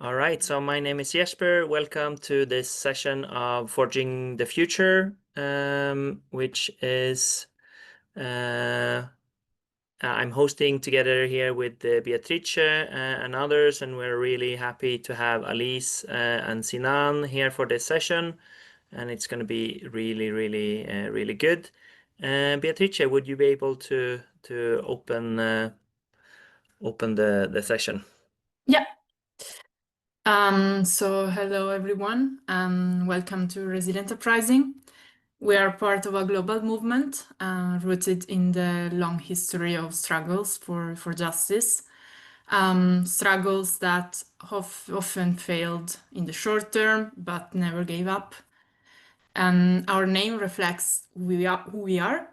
All right, so my name is Jesper. Welcome to this session of Forging the Future, which is I'm hosting together here with Beatrice and others, and we're really happy to have Alice and Sinan here for this session, and it's going to be really good. Beatrice, would you be able to open the session? Yeah. So hello everyone, and welcome to Resilient Uprising. We are part of a global movement rooted in the long history of struggles for justice, struggles that often failed in the short term but never gave up. And our name reflects who we are,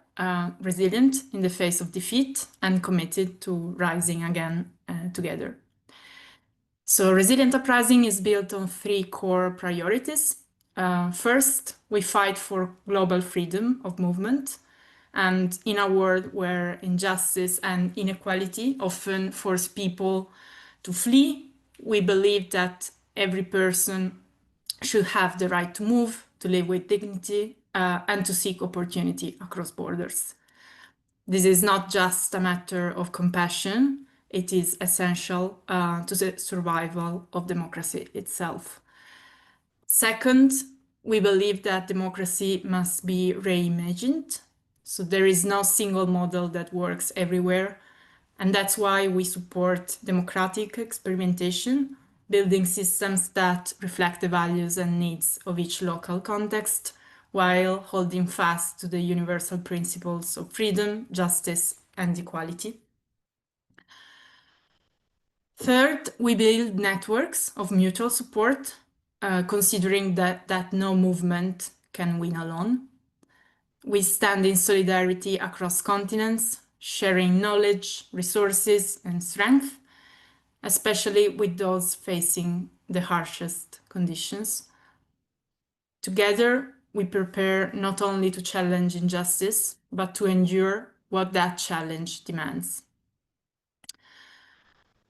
resilient in the face of defeat and committed to rising again together. So Resilient Uprising is built on three core priorities. First, we fight for global freedom of movement. And in a world where injustice and inequality often force people to flee, we believe that every person should have the right to move, to live with dignity, and to seek opportunity across borders. This is not just a matter of compassion, it is essential to the survival of democracy itself. Second, we believe that democracy must be reimagined. So there is no single model that works everywhere. And that's why we support democratic experimentation, building systems that reflect the values and needs of each local context, while holding fast to the universal principles of freedom, justice, and equality. Third, we build networks of mutual support, considering that no movement can win alone. We stand in solidarity across continents, sharing knowledge, resources, and strength, especially with those facing the harshest conditions. Together, we prepare not only to challenge injustice, but to endure what that challenge demands.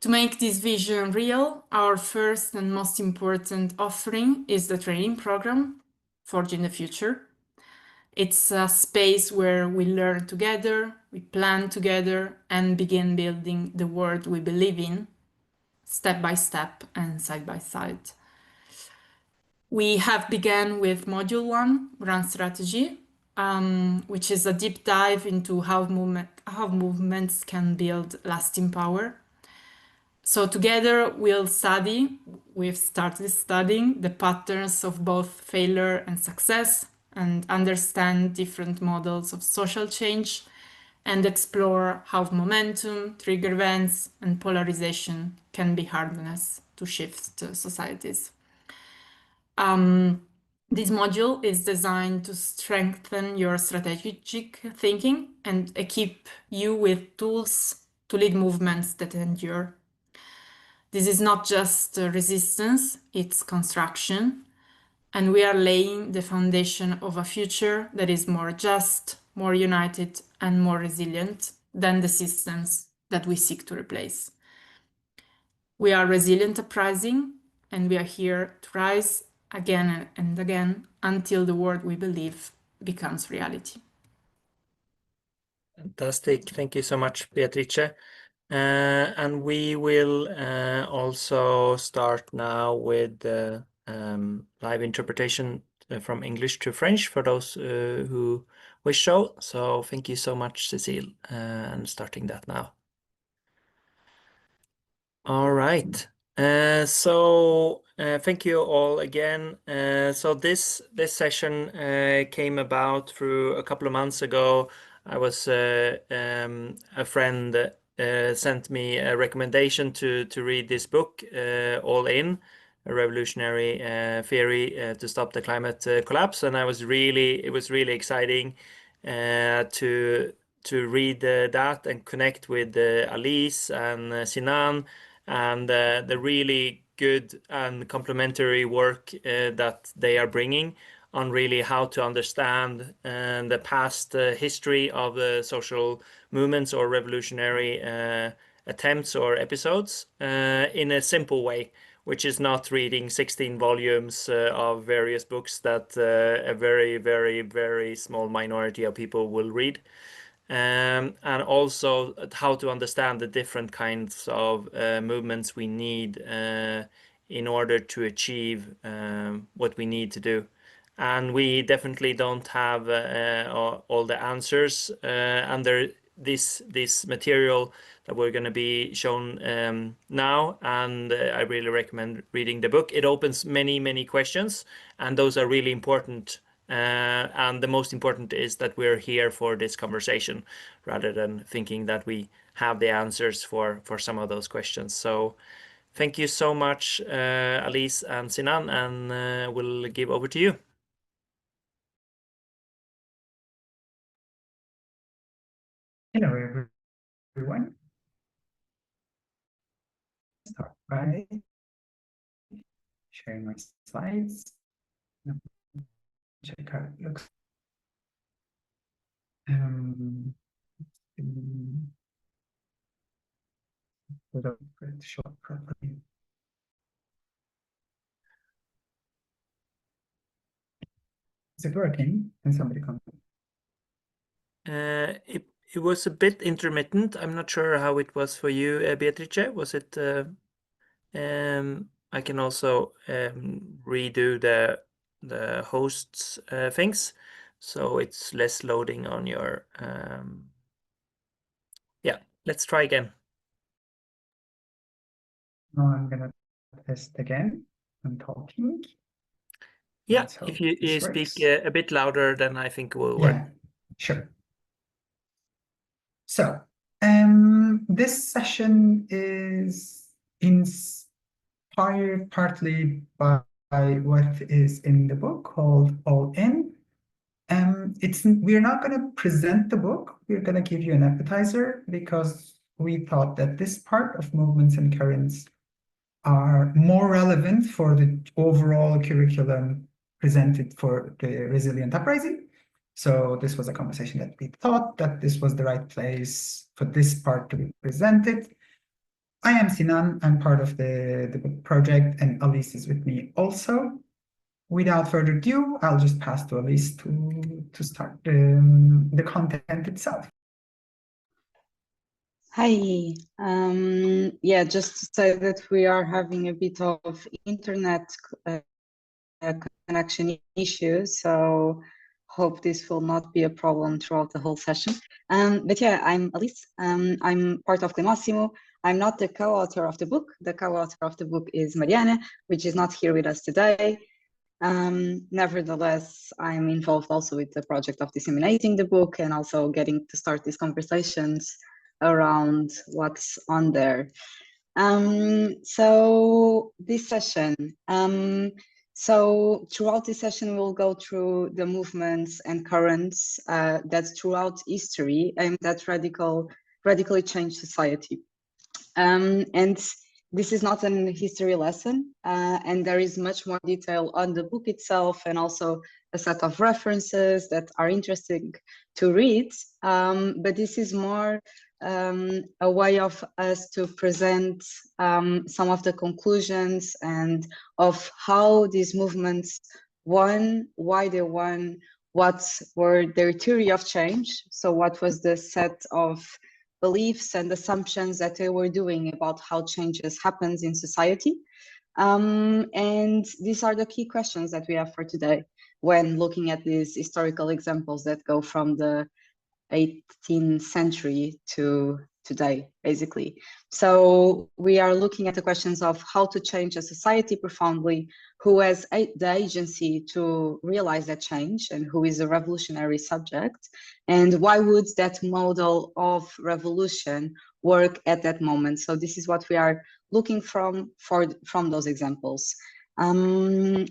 To make this vision real, our first and most important offering is the training program, Forging the Future. It's a space where we learn together, we plan together, and begin building the world we believe in, step by step and side by side. We have begun with Module 1, Grand Strategy, which is a deep dive into how movements can build lasting power. So together we've started studying the patterns of both failure and success and understand different models of social change and explore how momentum, trigger events, and polarization can be harnessed to shift societies. This module is designed to strengthen your strategic thinking and equip you with tools to lead movements that endure. This is not just resistance, it's construction. And we are laying the foundation of a future that is more just, more united, and more resilient than the systems that we seek to replace. We are Resilient Uprising, and we are here to rise again and again until the world we believe becomes reality. Fantastic. Thank you so much, Beatrice. And we will also start now with live interpretation from English to French for those who wish so. So thank you so much, Cecile, and starting that now. All right. Thank you all again. So this session came about through a couple of months ago. I was a friend sent me a recommendation to read this book, All In, a revolutionary theory to stop the climate collapse, and it was really exciting to read that and connect with Alice and Sinan and the really good and complementary work that they are bringing on really how to understand the past history of the social movements or revolutionary attempts or episodes in a simple way, which is not reading 16 volumes of various books that a very, very, very small minority of people will read. And also how to understand the different kinds of movements we need in order to achieve what we need to do. And we definitely don't have all the answers. This material that we're going to be shown now, and I really recommend reading the book. It opens many, many questions, and those are really important. And the most important is that we're here for this conversation rather than thinking that we have the answers for some of those questions. So thank you so much, Alice and Sinan, and we'll give over to you. Hello, everyone. Start by sharing my slides. Check how it looks. Show up properly. Is it working? Can somebody comment? It was a bit intermittent. I'm not sure how it was for you, Beatrice. Was it? I can also redo the hosts things, so it's less loading on your. Yeah, let's try again. Now I'm gonna test again. I'm talking. Yeah, if you speak a bit louder, then I think it will work. Yeah, sure. So, this session is inspired partly by what is in the book called All In. We're not going to present the book. We're going to give you an appetizer because we thought that this part of movements and currents are more relevant for the overall curriculum presented for the Resilient Uprising. So this was a conversation that we thought that this was the right place for this part to be presented. I am Sinan, I'm part of the book project, and Alice is with me also. Without further ado, I'll just pass to Alice to start the content itself. Hi. Yeah, just to say that we are having a bit of internet connection issues, so hope this will not be a problem throughout the whole session. But yeah, I'm Alice. I'm part of Climassimo. I'm not the co-author of the book. The co-author of the book is Marianne, which is not here with us today. Nevertheless, I'm involved also with the project of disseminating the book and also getting to start these conversations around what's on there. So this session, so throughout this session, we'll go through the movements and currents that throughout history and that radically change society. And this is not an history lesson, and there is much more detail on the book itself and also a set of references that are interesting to read. But this is more a way of us to present some of the conclusions and of how these movements won, why they won, what were their theory of change. So what was the set of beliefs and assumptions that they were doing about how changes happens in society. And these are the key questions that we have for today when looking at these historical examples that go from the 18th century to today, basically. So we are looking at the questions of how to change a society profoundly, who has the agency to realize that change and who is a revolutionary subject, and why would that model of revolution work at that moment. So this is what we are looking from those examples. And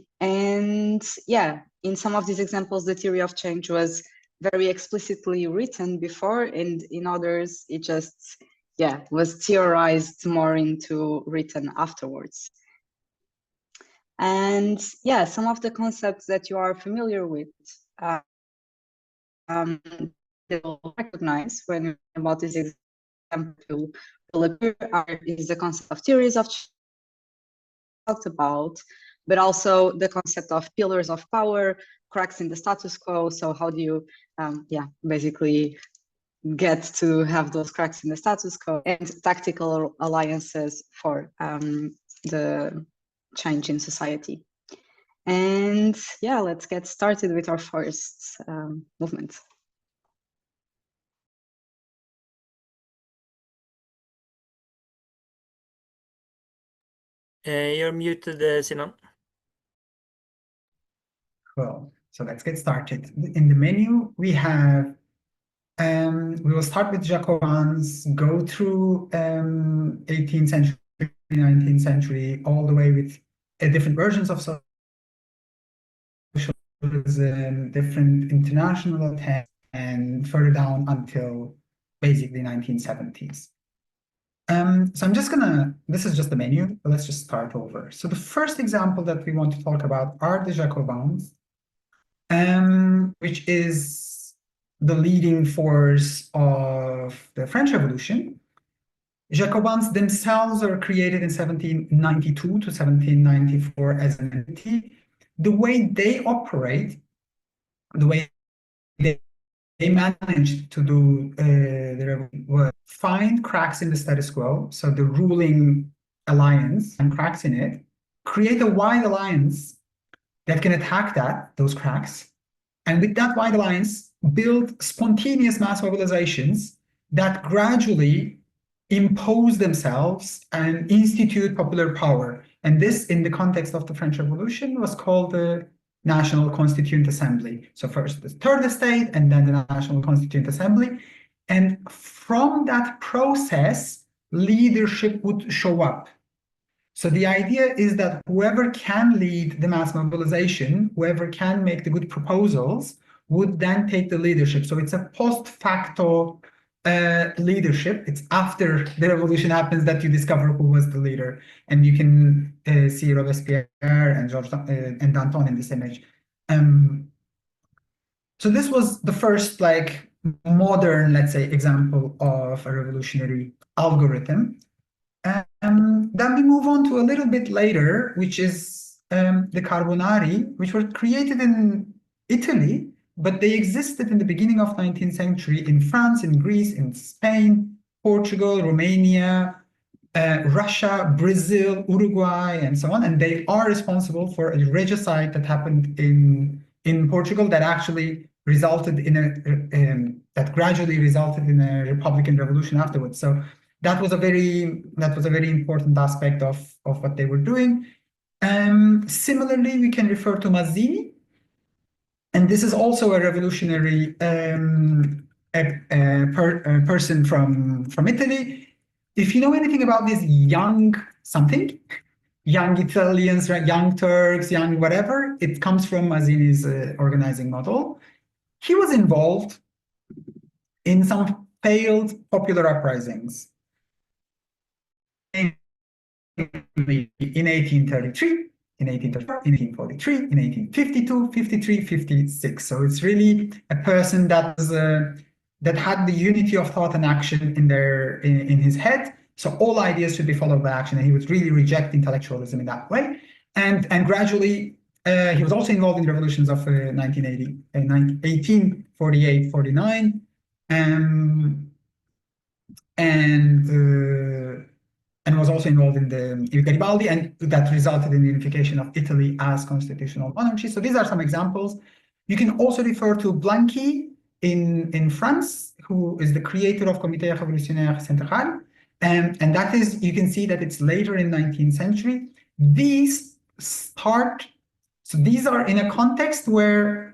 yeah, in some of these examples, the theory of change was very explicitly written before, and in others it just was theorized more into written afterwards. And yeah, some of the concepts that you are familiar with they will recognize when about this example will appear is the concept of theories of change, talked about, but also the concept of pillars of power, cracks in the status quo. So how do you, basically get to have those cracks in the status quo, and tactical alliances for the change in society. And yeah, let's get started with our first movement. You're muted, Sinan. Cool. So let's get started. In the menu, we have, we will start with Jacobins, go through 18th century, 19th century, all the way with different versions of socialism, different international attempts, and further down until basically 1970s. So I'm just gonna, this is just the menu, but let's just start over. So the first example that we want to talk about are the Jacobins, which is the leading force of the French Revolution. Jacobins themselves are created in 1792 to 1794 as an entity. The way they operate, the way they managed to do was find cracks in the status quo, so the ruling alliance and cracks in it, create a wide alliance that can attack those cracks, and with that wide alliance, build spontaneous mass mobilizations that gradually impose themselves and institute popular power. And this, in the context of the French Revolution, was called the National Constituent Assembly. So first the third estate and then the National Constituent Assembly. And from that process, leadership would show up. So the idea is that whoever can lead the mass mobilization, whoever can make the good proposals, would then take the leadership. So it's a post facto leadership. It's after the revolution happens that you discover who was the leader. And you can see Robespierre and and Danton in this image. So this was the first modern, let's say, example of a revolutionary algorithm. Then we move on to a little bit later, which is the Carbonari, which were created in Italy, but they existed in the beginning of 19th century in France, in Greece, in Spain, Portugal, Romania, Russia, Brazil, Uruguay, and so on. And they are responsible for a regicide that happened in Portugal that actually resulted in that gradually resulted in a Republican revolution afterwards. So that was a very important aspect of what they were doing. Similarly, we can refer to Mazzini, and this is also a revolutionary person from Italy. If you know anything about this young Italians, right, young Turks, young whatever, it comes from Mazzini's organizing model. He was involved in some failed popular uprisings in 1833, in 1843, in 1852, 53, 56. So it's really a person that had the unity of thought and action in his head. So all ideas should be followed by action, and he would really reject intellectualism in that way. And gradually, he was also involved in the revolutions of 1980, 1848, 49, and was also involved in the Garibaldi, and that resulted in the unification of Italy as constitutional monarchy. So these are some examples. You can also refer to Blanqui in France, who is the creator of Comité Révolutionnaire Central. And that is, you can see that it's later in 19th century. These are in a context where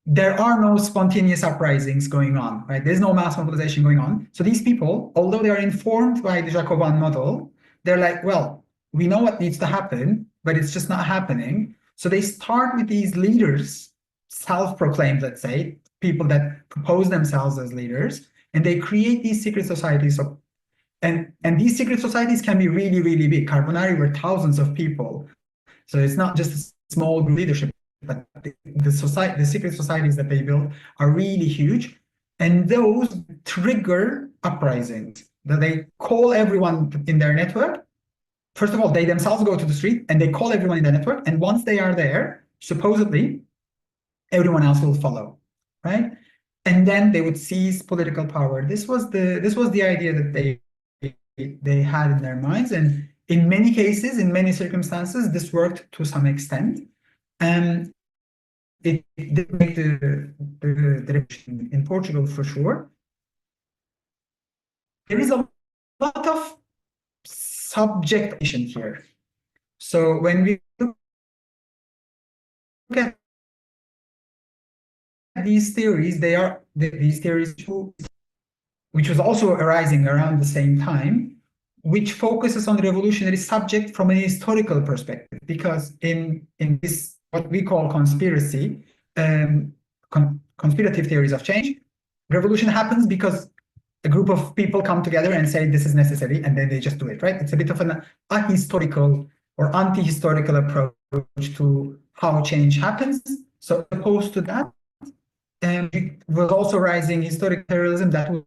there are no spontaneous uprisings going on, right? There's no mass mobilization going on. So these people, although they are informed by the Jacobin model, they're like, well, we know what needs to happen, but it's just not happening. So they start with these leaders, self-proclaimed, let's say, people that propose themselves as leaders, and they create these secret societies. So, and these secret societies can be really, really big. Carbonari were thousands of people. So it's not just a small group leadership, but the secret societies that they build are really huge, and those trigger uprisings. That they call everyone in their network first of all, they themselves go to the street and they call everyone in the network. And once they are there, supposedly, everyone else will follow, right? And then they would seize political power. This was the idea that they had in their minds. And in many cases, in many circumstances, this worked to some extent. And it did make the revolution in Portugal for sure. There is a lot of subjectivation here. So when we look at these theories, they are these theories too, which was also arising around the same time, which focuses on the revolutionary subject from a historical perspective, because in this what we call conspiracy, conspirative theories of change, revolution happens because a group of people come together and say this is necessary, and then they just do it, right? It's a bit of an ahistorical or anti-historical approach to how change happens. So opposed to that, it was also rising historic terrorism that would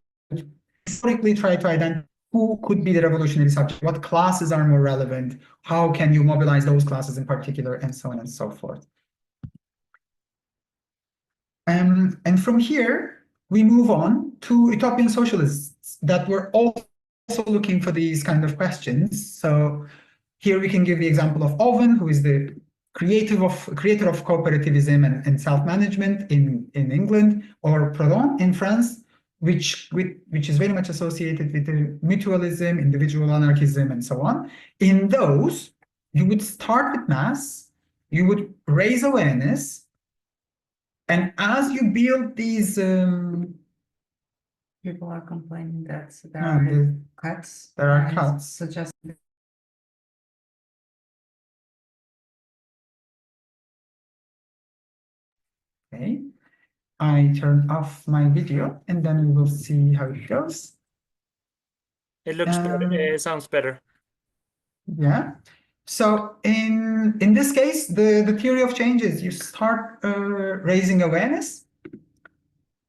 historically try to identify who could be the revolutionary subject, what classes are more relevant, how can you mobilize those classes in particular, and so on and so forth. And from here, we move on to utopian socialists that were also looking for these kind of questions. So here we can give the example of Owen, who is the creator of cooperativism and self-management in England, or Proudhon in France, which is very much associated with the mutualism, individual anarchism, and so on. In those, you would start with mass, you would raise awareness, and as you build these... People are complaining that there are cuts. There are cuts. Suggest Okay, I turn off my video and then we will see how it goes. It looks better. It sounds better. Yeah. So in this case, the theory of change is you start raising awareness.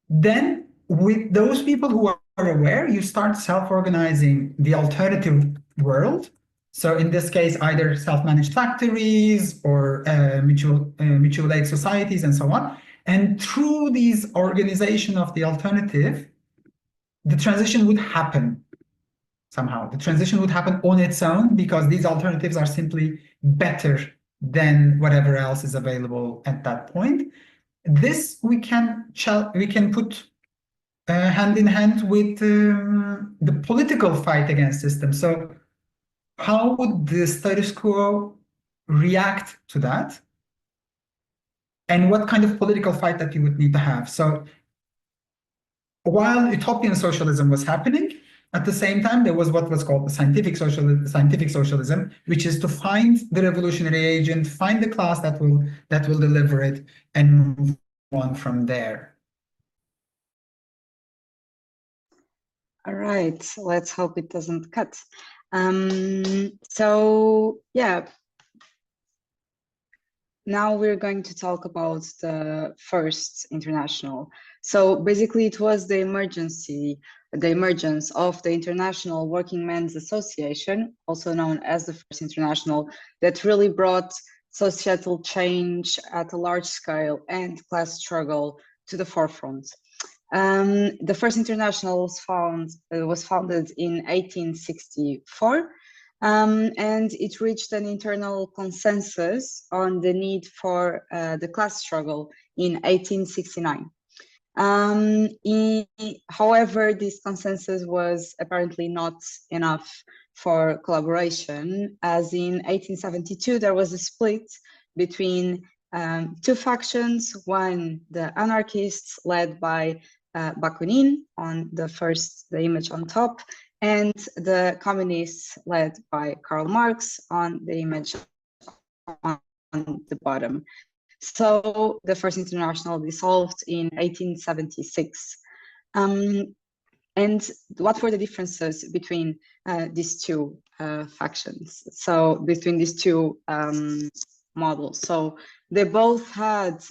Then with those people who are aware, you start self-organizing the alternative world. So in this case, either self-managed factories or mutual aid societies and so on. And through these organization of the alternative, the transition would happen somehow. The transition would happen on its own because these alternatives are simply better than whatever else is available at that point. This we can put hand in hand with the political fight against systems. So how would the status quo react to that? And what kind of political fight that you would need to have? So while utopian socialism was happening, at the same time, there was what was called the scientific socialism, which is to find the revolutionary agent, find the class that will deliver it, and move on from there. All right, let's hope it doesn't cut. So yeah, now we're going to talk about the first international. So basically it was the emergence of the International Working Men's Association, also known as the First International, that really brought societal change at a large scale and class struggle to the forefront. The First International was founded in 1864, and it reached an internal consensus on the need for the class struggle in 1869. However, this consensus was apparently not enough for collaboration, as in 1872 there was a split between two factions, one the anarchists led by Bakunin on the image on top, and the communists led by Karl Marx on the image on the bottom. So the First International dissolved in 1876. And what were the differences between these two factions? So between these two models. So they both had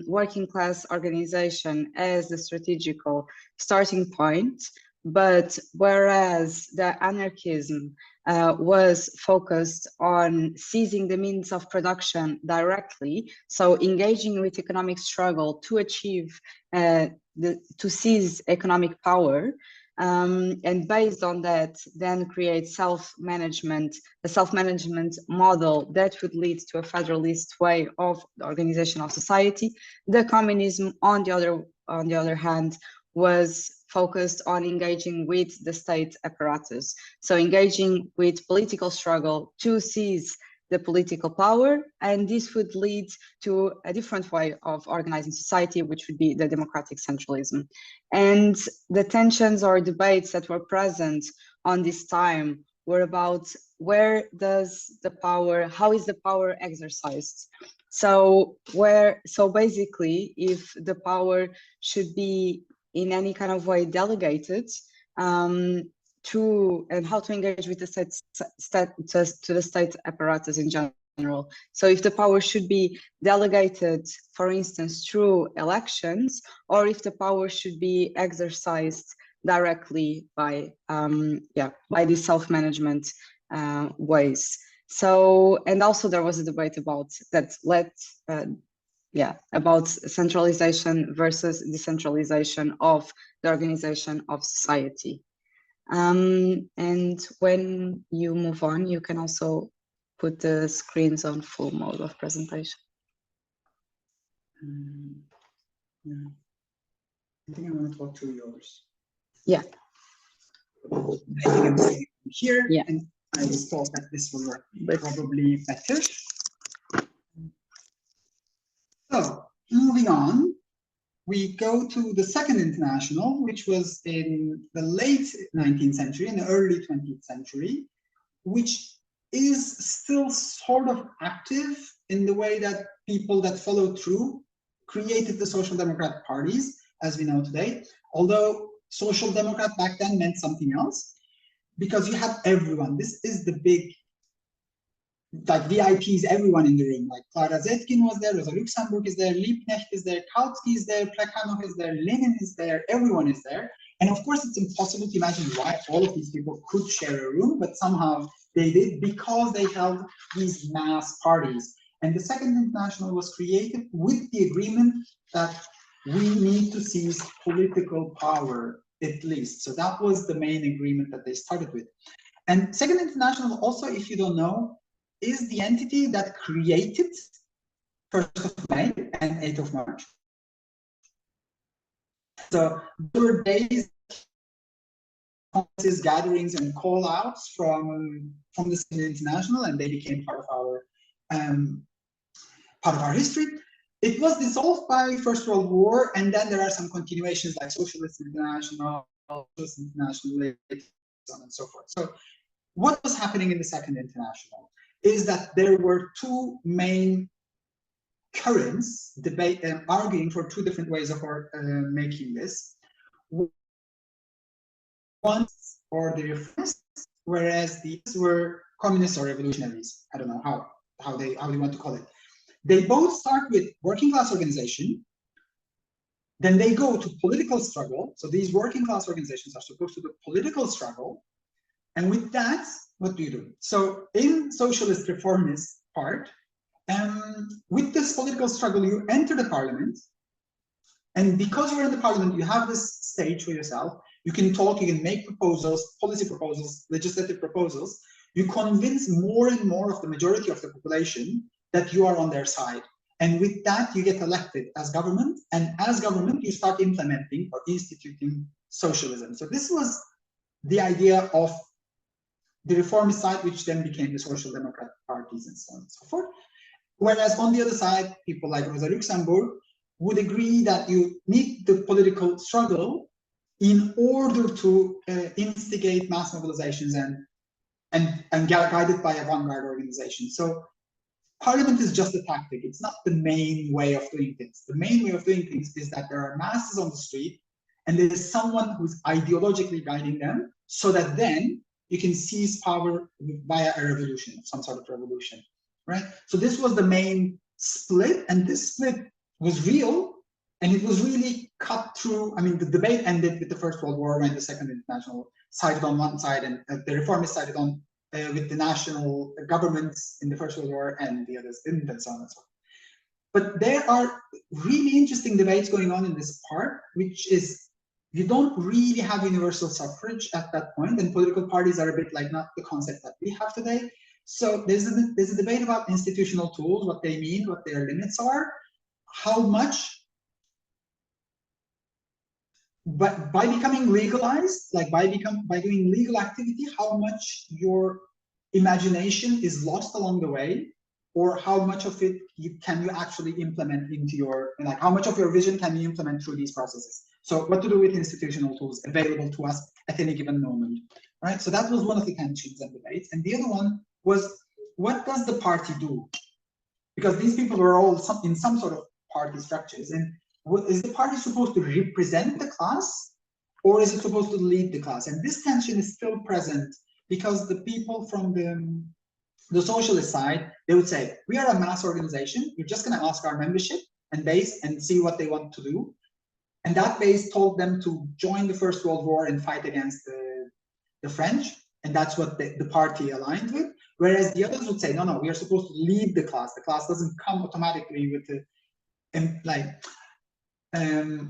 working class organization as the strategical starting point, But whereas the anarchism was focused on seizing the means of production directly, so engaging with economic struggle to achieve, to seize economic power, and based on that, then create self-management, a self-management model that would lead to a federalist way of the organization of society. The communism, on the other hand, was focused on engaging with the state apparatus. So engaging with political struggle to seize the political power, and this would lead to a different way of organizing society, which would be the democratic centralism. And the tensions or debates that were present on this time were about where does the power, how is the power exercised? So basically, if the power should be in any kind of way delegated, and how to engage with the state apparatus in general. So if the power should be delegated, for instance, through elections, or if the power should be exercised directly by the self-management ways. So, and also there was a debate about that about centralization versus decentralization of the organization of society. And when you move on, you can also put the screens on full mode of presentation. Yeah. I think I want to talk through yours. Yeah. I think I'm saying here, yeah. And I thought that this will work probably better. So, moving on, we go to the Second International, which was in the late 19th century and the early 20th century, which is still sort of active in the way that people that followed through created the social democratic parties, as we know today. Although social democrat back then meant something else, because you had everyone. This is the big, like VIPs, everyone in the room. Like Clara Zetkin was there, Rosa Luxemburg is there, Liebknecht is there, Kautsky is there, Plekhanov is there, Lenin is there, everyone is there. And of course, it's impossible to imagine why all of these people could share a room, but somehow they did, because they held these mass parties. And the Second International was created with the agreement that we need to seize political power, at least. So that was the main agreement that they started with. And Second International also, if you don't know, is the entity that created 1st of May and 8th of March. So there were days, gatherings and call-outs from the Second International, and they became part of our history. It was dissolved by First World War, and then there are some continuations like Socialist International, Socialist International, so on and so forth. So what was happening in the Second International is that there were two main currents debate and arguing for two different ways of making this. One or the reformists, whereas these were communists or revolutionaries. I don't know how they want to call it. They both start with working class organization, then they go to political struggle. So these working class organizations are supposed to do political struggle, and with that, what do you do? So in socialist reformist part, with this political struggle, you enter the parliament, and because you're in the parliament, you have this stage for yourself. You can talk, you can make proposals, policy proposals, legislative proposals. You convince more and more of the majority of the population that you are on their side. And with that, you get elected as government, and as government, you start implementing or instituting socialism. So this was the idea of the reformist side, which then became the social democratic parties and so on and so forth. Whereas on the other side, people like Rosa Luxemburg would agree that you need the political struggle in order to instigate mass mobilizations and guided by a vanguard organization. So parliament is just a tactic. It's not the main way of doing things. The main way of doing things is that there are masses on the street and there is someone who's ideologically guiding them, so that then you can seize power via a revolution, some sort of revolution, right? So this was the main split, and this split was real, and it was really cut through, I mean, the debate ended with the First World War when the Second International sided on one side and the reformists sided on with the national governments in the First World War and the others didn't, and so on and so forth. But there are really interesting debates going on in this part, which is you don't really have universal suffrage at that point, and political parties are a bit like not the concept that we have today. So there's a debate about institutional tools, what they mean, what their limits are, how much. But by becoming legalized, like by doing legal activity, how much your imagination is lost along the way, or how much of it can you actually implement into your, like how much of your vision can you implement through these processes. So what to do with institutional tools available to us at any given moment, right? So that was one of the tensions and debates. And the other one was, what does the party do? Because these people were all in some sort of party structures, and is the party supposed to represent the class, or is it supposed to lead the class? And this tension is still present, because the people from the socialist side, they would say, we are a mass organization, we're just going to ask our membership and base and see what they want to do. And that base told them to join the First World War and fight against the French, and that's what the party aligned with. Whereas the others would say, no, no, we are supposed to lead the class. The class doesn't come automatically with the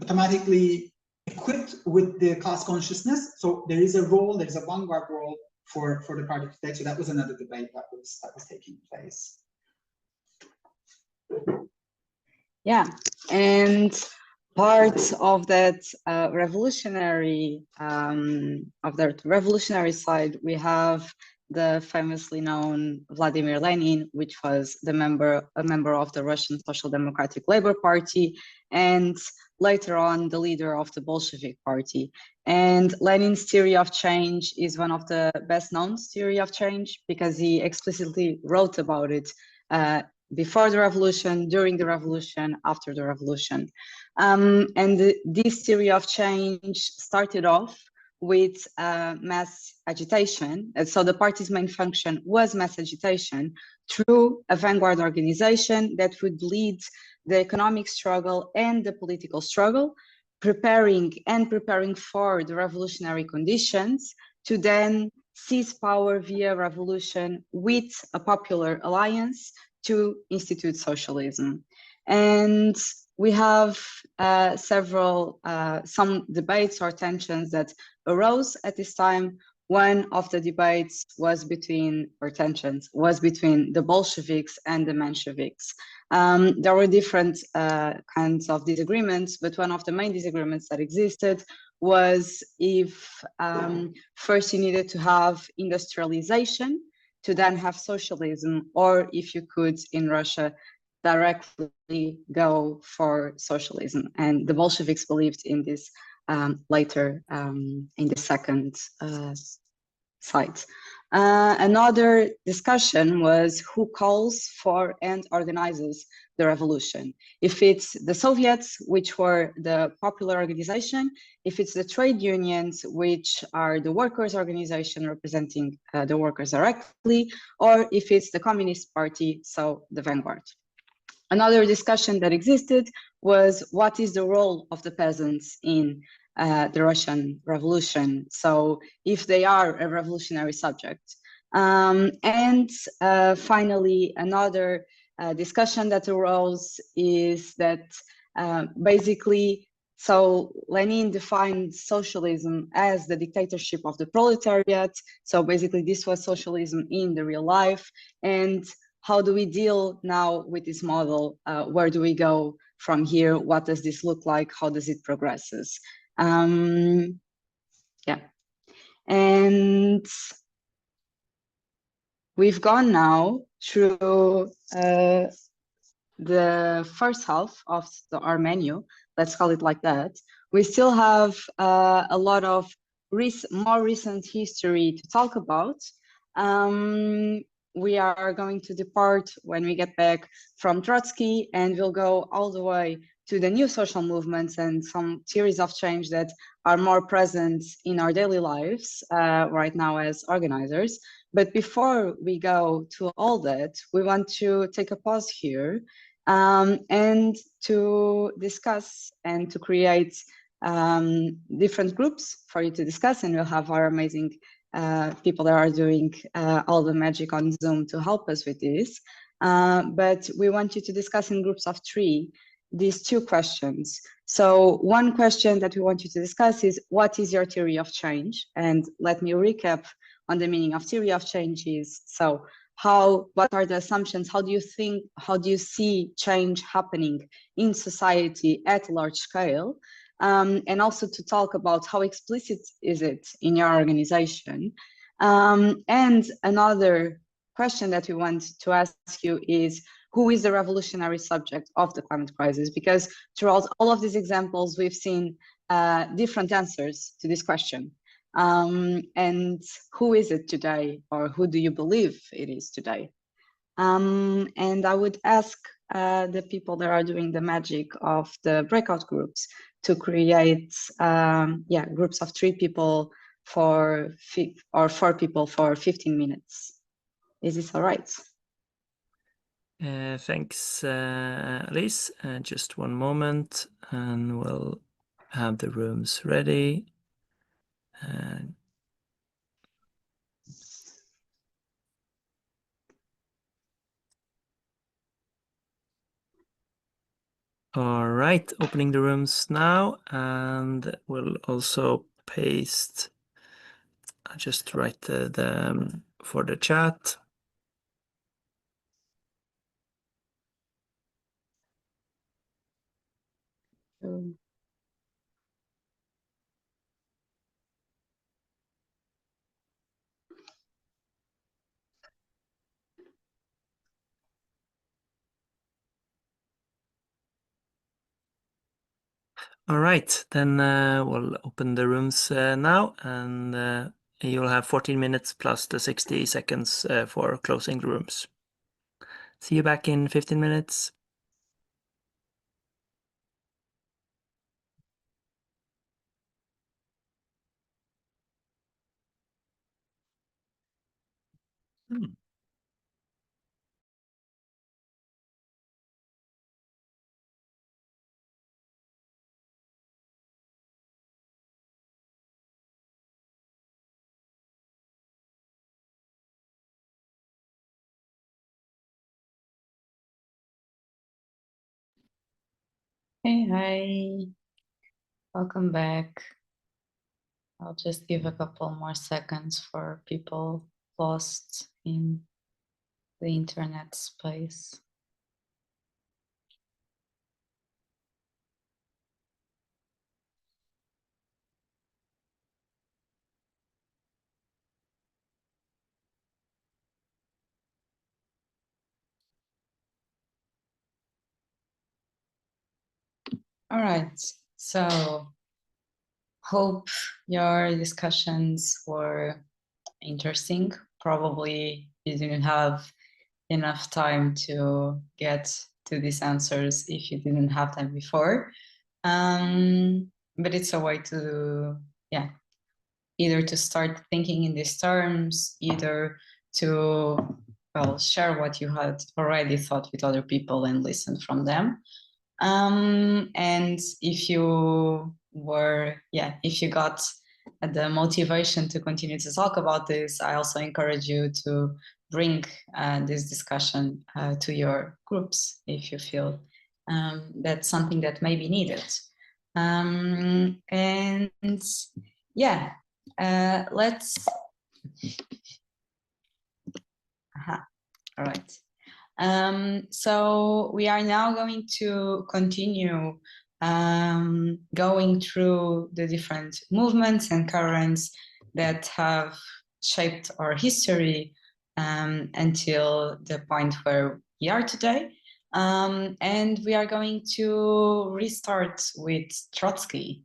automatically equipped with the class consciousness. So there is a role, there is a vanguard role for the party to take. So that was another debate that was taking place. Yeah, and part of that revolutionary side, we have the famously known Vladimir Lenin, which was a member of the Russian Social Democratic Labor Party, and later on the leader of the Bolshevik Party. And Lenin's theory of change is one of the best known theory of change, because he explicitly wrote about it before the revolution, during the revolution, after the revolution. And this theory of change started off with mass agitation. And so the party's main function was mass agitation through a vanguard organization that would lead the economic struggle and the political struggle, preparing for the revolutionary conditions to then seize power via revolution with a popular alliance to institute socialism. And we have some debates or tensions that arose at this time. One of the debates was between the Bolsheviks and the Mensheviks. There were different kinds of disagreements, but one of the main disagreements that existed was if first you needed to have industrialization to then have socialism, or if you could, in Russia, directly go for socialism. And the Bolsheviks believed in this later in the second side. Another discussion was who calls for and organizes the revolution. If it's the Soviets, which were the popular organization, if it's the trade unions, which are the workers' organization representing the workers directly, or if it's the Communist Party, so the vanguard. Another discussion that existed was what is the role of the peasants in the Russian Revolution, so if they are a revolutionary subject. And finally, another discussion that arose is that basically, so Lenin defined socialism as the dictatorship of the proletariat. So basically this was socialism in the real life. And how do we deal now with this model? Where do we go from here? What does this look like? How does it progresses? Yeah, and we've gone now through the first half of our menu, let's call it like that. We still have a lot of more recent history to talk about. We are going to depart when we get back from Trotsky, and we'll go all the way to the new social movements and some theories of change that are more present in our daily lives right now as organizers. But before we go to all that, we want to take a pause here and to discuss and to create different groups for you to discuss. And we'll have our amazing people that are doing all the magic on Zoom to help us with this. But we want you to discuss in groups of 3 these 2 questions. So one question that we want you to discuss is, what is your theory of change? And let me recap on the meaning of theory of change is, so what are the assumptions? How do you see change happening in society at large scale? And also to talk about how explicit is it in your organization? And another question that we want to ask you is, who is the revolutionary subject of the climate crisis? Because throughout all of these examples, we've seen different answers to this question. And who is it today, or who do you believe it is today? And I would ask the people that are doing the magic of the breakout groups to create groups of 3 people or 4 people for 15 minutes. Is this all right? Thanks, Alice. Just one moment, and we'll have the rooms ready. All right, opening the rooms now, and we'll also paste. I'll just write the for the chat. All right, then we'll open the rooms now, and you'll have 14 minutes plus the 60 seconds for closing the rooms. See you back in 15 minutes. Hi, welcome back. I'll just give a couple more seconds for people lost in the internet space. All right, so hope your discussions were interesting. Probably you didn't have enough time to get to these answers if you didn't have them before. But it's a way to, either to start thinking in these terms, either to, well, share what you had already thought with other people and listen from them. And if you got the motivation to continue to talk about this, I also encourage you to bring this discussion to your groups if you feel that's something that may be needed. Let's. All right. So we are now going to continue going through the different movements and currents that have shaped our history until the point where we are today. And we are going to restart with Trotsky.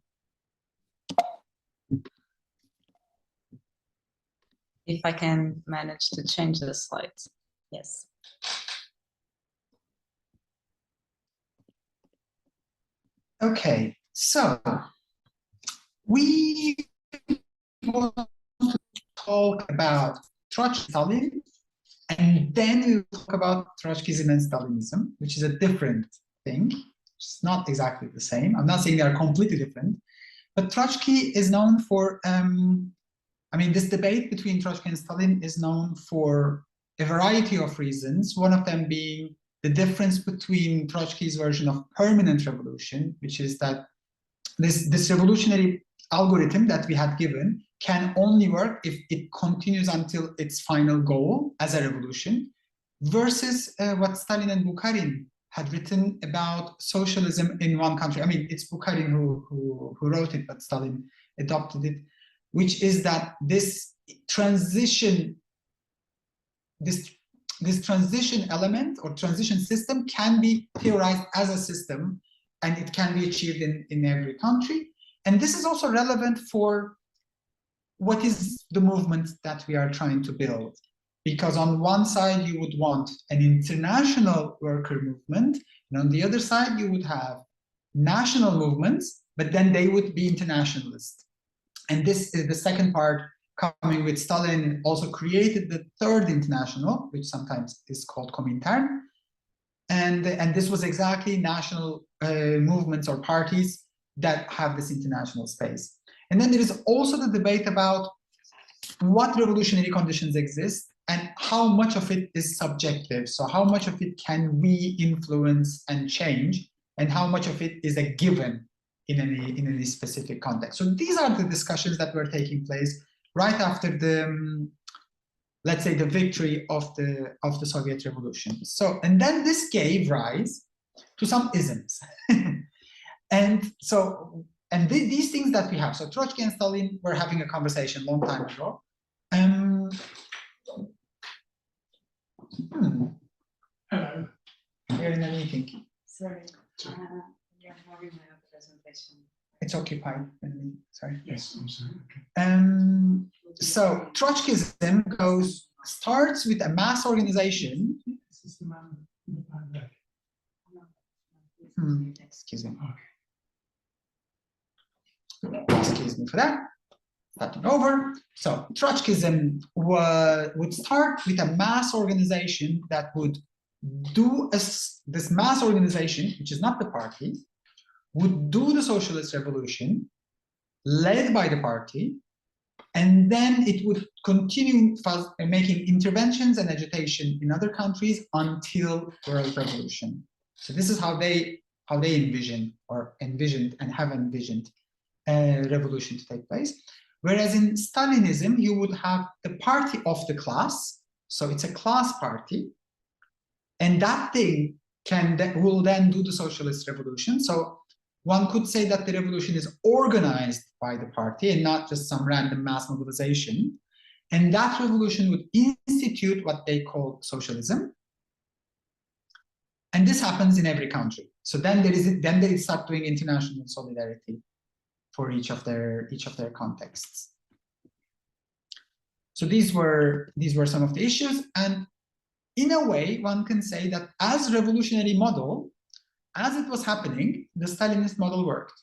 If I can manage to change the slides. Yes. Okay, so we want to talk about Trotsky And then we will talk about Trotskyism and Stalinism, which is a different thing. It's not exactly the same. I'm not saying they are completely different, but Trotsky is known for, I mean, this debate between Trotsky and Stalin is known for a variety of reasons, one of them being the difference between Trotsky's version of permanent revolution, which is that this revolutionary algorithm that we had given can only work if it continues until its final goal as a revolution, versus what Stalin and Bukharin had written about socialism in one country. I mean, it's Bukharin who wrote it, but Stalin adopted it, which is that this transition element or transition system can be theorized as a system, and it can be achieved in every country. And this is also relevant for what is the movement that we are trying to build. Because on one side, you would want an international worker movement, and on the other side, you would have national movements, but then they would be internationalist. And this is the second part coming with Stalin, also created the third international, which sometimes is called Comintern. And this was exactly national movements or parties that have this international space. And then there is also the debate about what revolutionary conditions exist and how much of it is subjective. So how much of it can we influence and change, and how much of it is a given in any specific context. So these are the discussions that were taking place right after the, let's say, the victory of the Soviet Revolution. So, and then this gave rise to some isms. And these things that we have. So Trotsky and Stalin were having a conversation a long time ago. Hello. You're in a meeting. Sorry, you're having my presentation. It's occupied. Sorry. Yes, I'm sorry. Okay. So Trotskyism starts with a mass organization. This is the man in the back there. Excuse me. Okay. Excuse me for that. Starting over. So Trotskyism would start with a mass organization that would do this mass organization, which is not the party, would do the socialist revolution led by the party, and then it would continue making interventions and agitation in other countries until world revolution. So this is how they envisioned and have envisioned a revolution to take place. Whereas in Stalinism, you would have the party of the class, so it's a class party, and that thing will then do the socialist revolution. So one could say that the revolution is organized by the party and not just some random mass mobilization. And that revolution would institute what they call socialism. And this happens in every country. So then they start doing international solidarity for each of their contexts. So these were some of the issues. And in a way, one can say that as revolutionary model, as it was happening, the Stalinist model worked,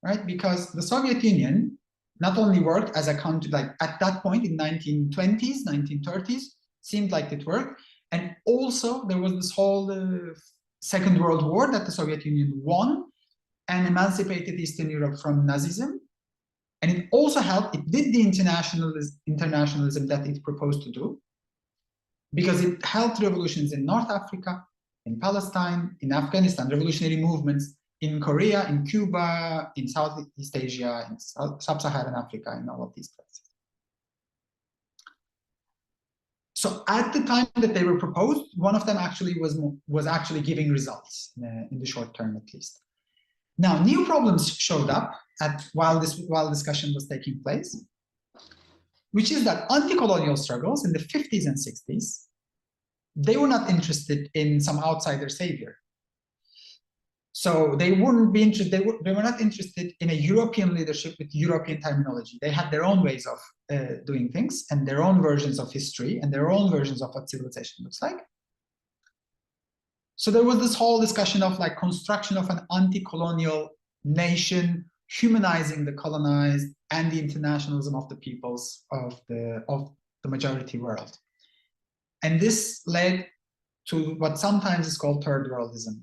right? Because the Soviet Union not only worked as a country, like at that point in 1920s, 1930s, seemed like it worked. And also there was this whole Second World War that the Soviet Union won and emancipated Eastern Europe from Nazism. And it also helped, it did the internationalism that it proposed to do, because it helped revolutions in North Africa, in Palestine, in Afghanistan, revolutionary movements in Korea, in Cuba, in Southeast Asia, in Sub-Saharan Africa, in all of these places. So at the time that they were proposed, one of them actually was actually giving results in the short term, at least. Now, new problems showed up while discussion was taking place, which is that anti-colonial struggles in the 50s and 60s, they were not interested in some outsider savior. So they wouldn't be interested, they were not interested in a European leadership with European terminology. They had their own ways of doing things and their own versions of history and their own versions of what civilization looks like. So there was this whole discussion of like construction of an anti-colonial nation, humanizing the colonized and the internationalism of the peoples of the majority world. And this led to what sometimes is called third worldism.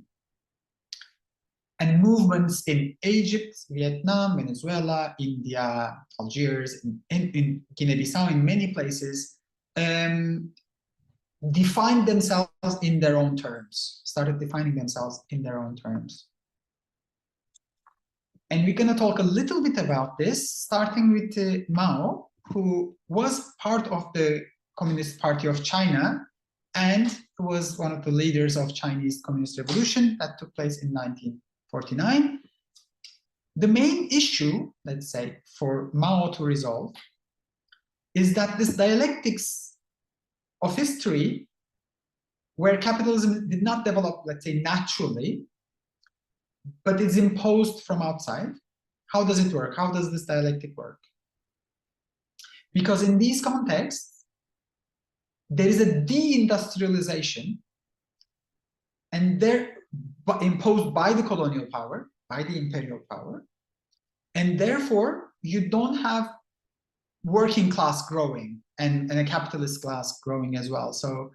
And movements in Egypt, Vietnam, Venezuela, India, Algiers, in Guinea-Bissau, in many places, defined themselves in their own terms, started defining themselves in their own terms. And we're going to talk a little bit about this, starting with Mao, who was part of the Communist Party of China and was one of the leaders of Chinese Communist Revolution that took place in 1949. The main issue, let's say, for Mao to resolve is that this dialectics of history, where capitalism did not develop, let's say, naturally, but it's imposed from outside. How does it work? How does this dialectic work? Because in these contexts, there is a deindustrialization, and they're imposed by the colonial power, by the imperial power, and therefore you don't have working class growing and a capitalist class growing as well. So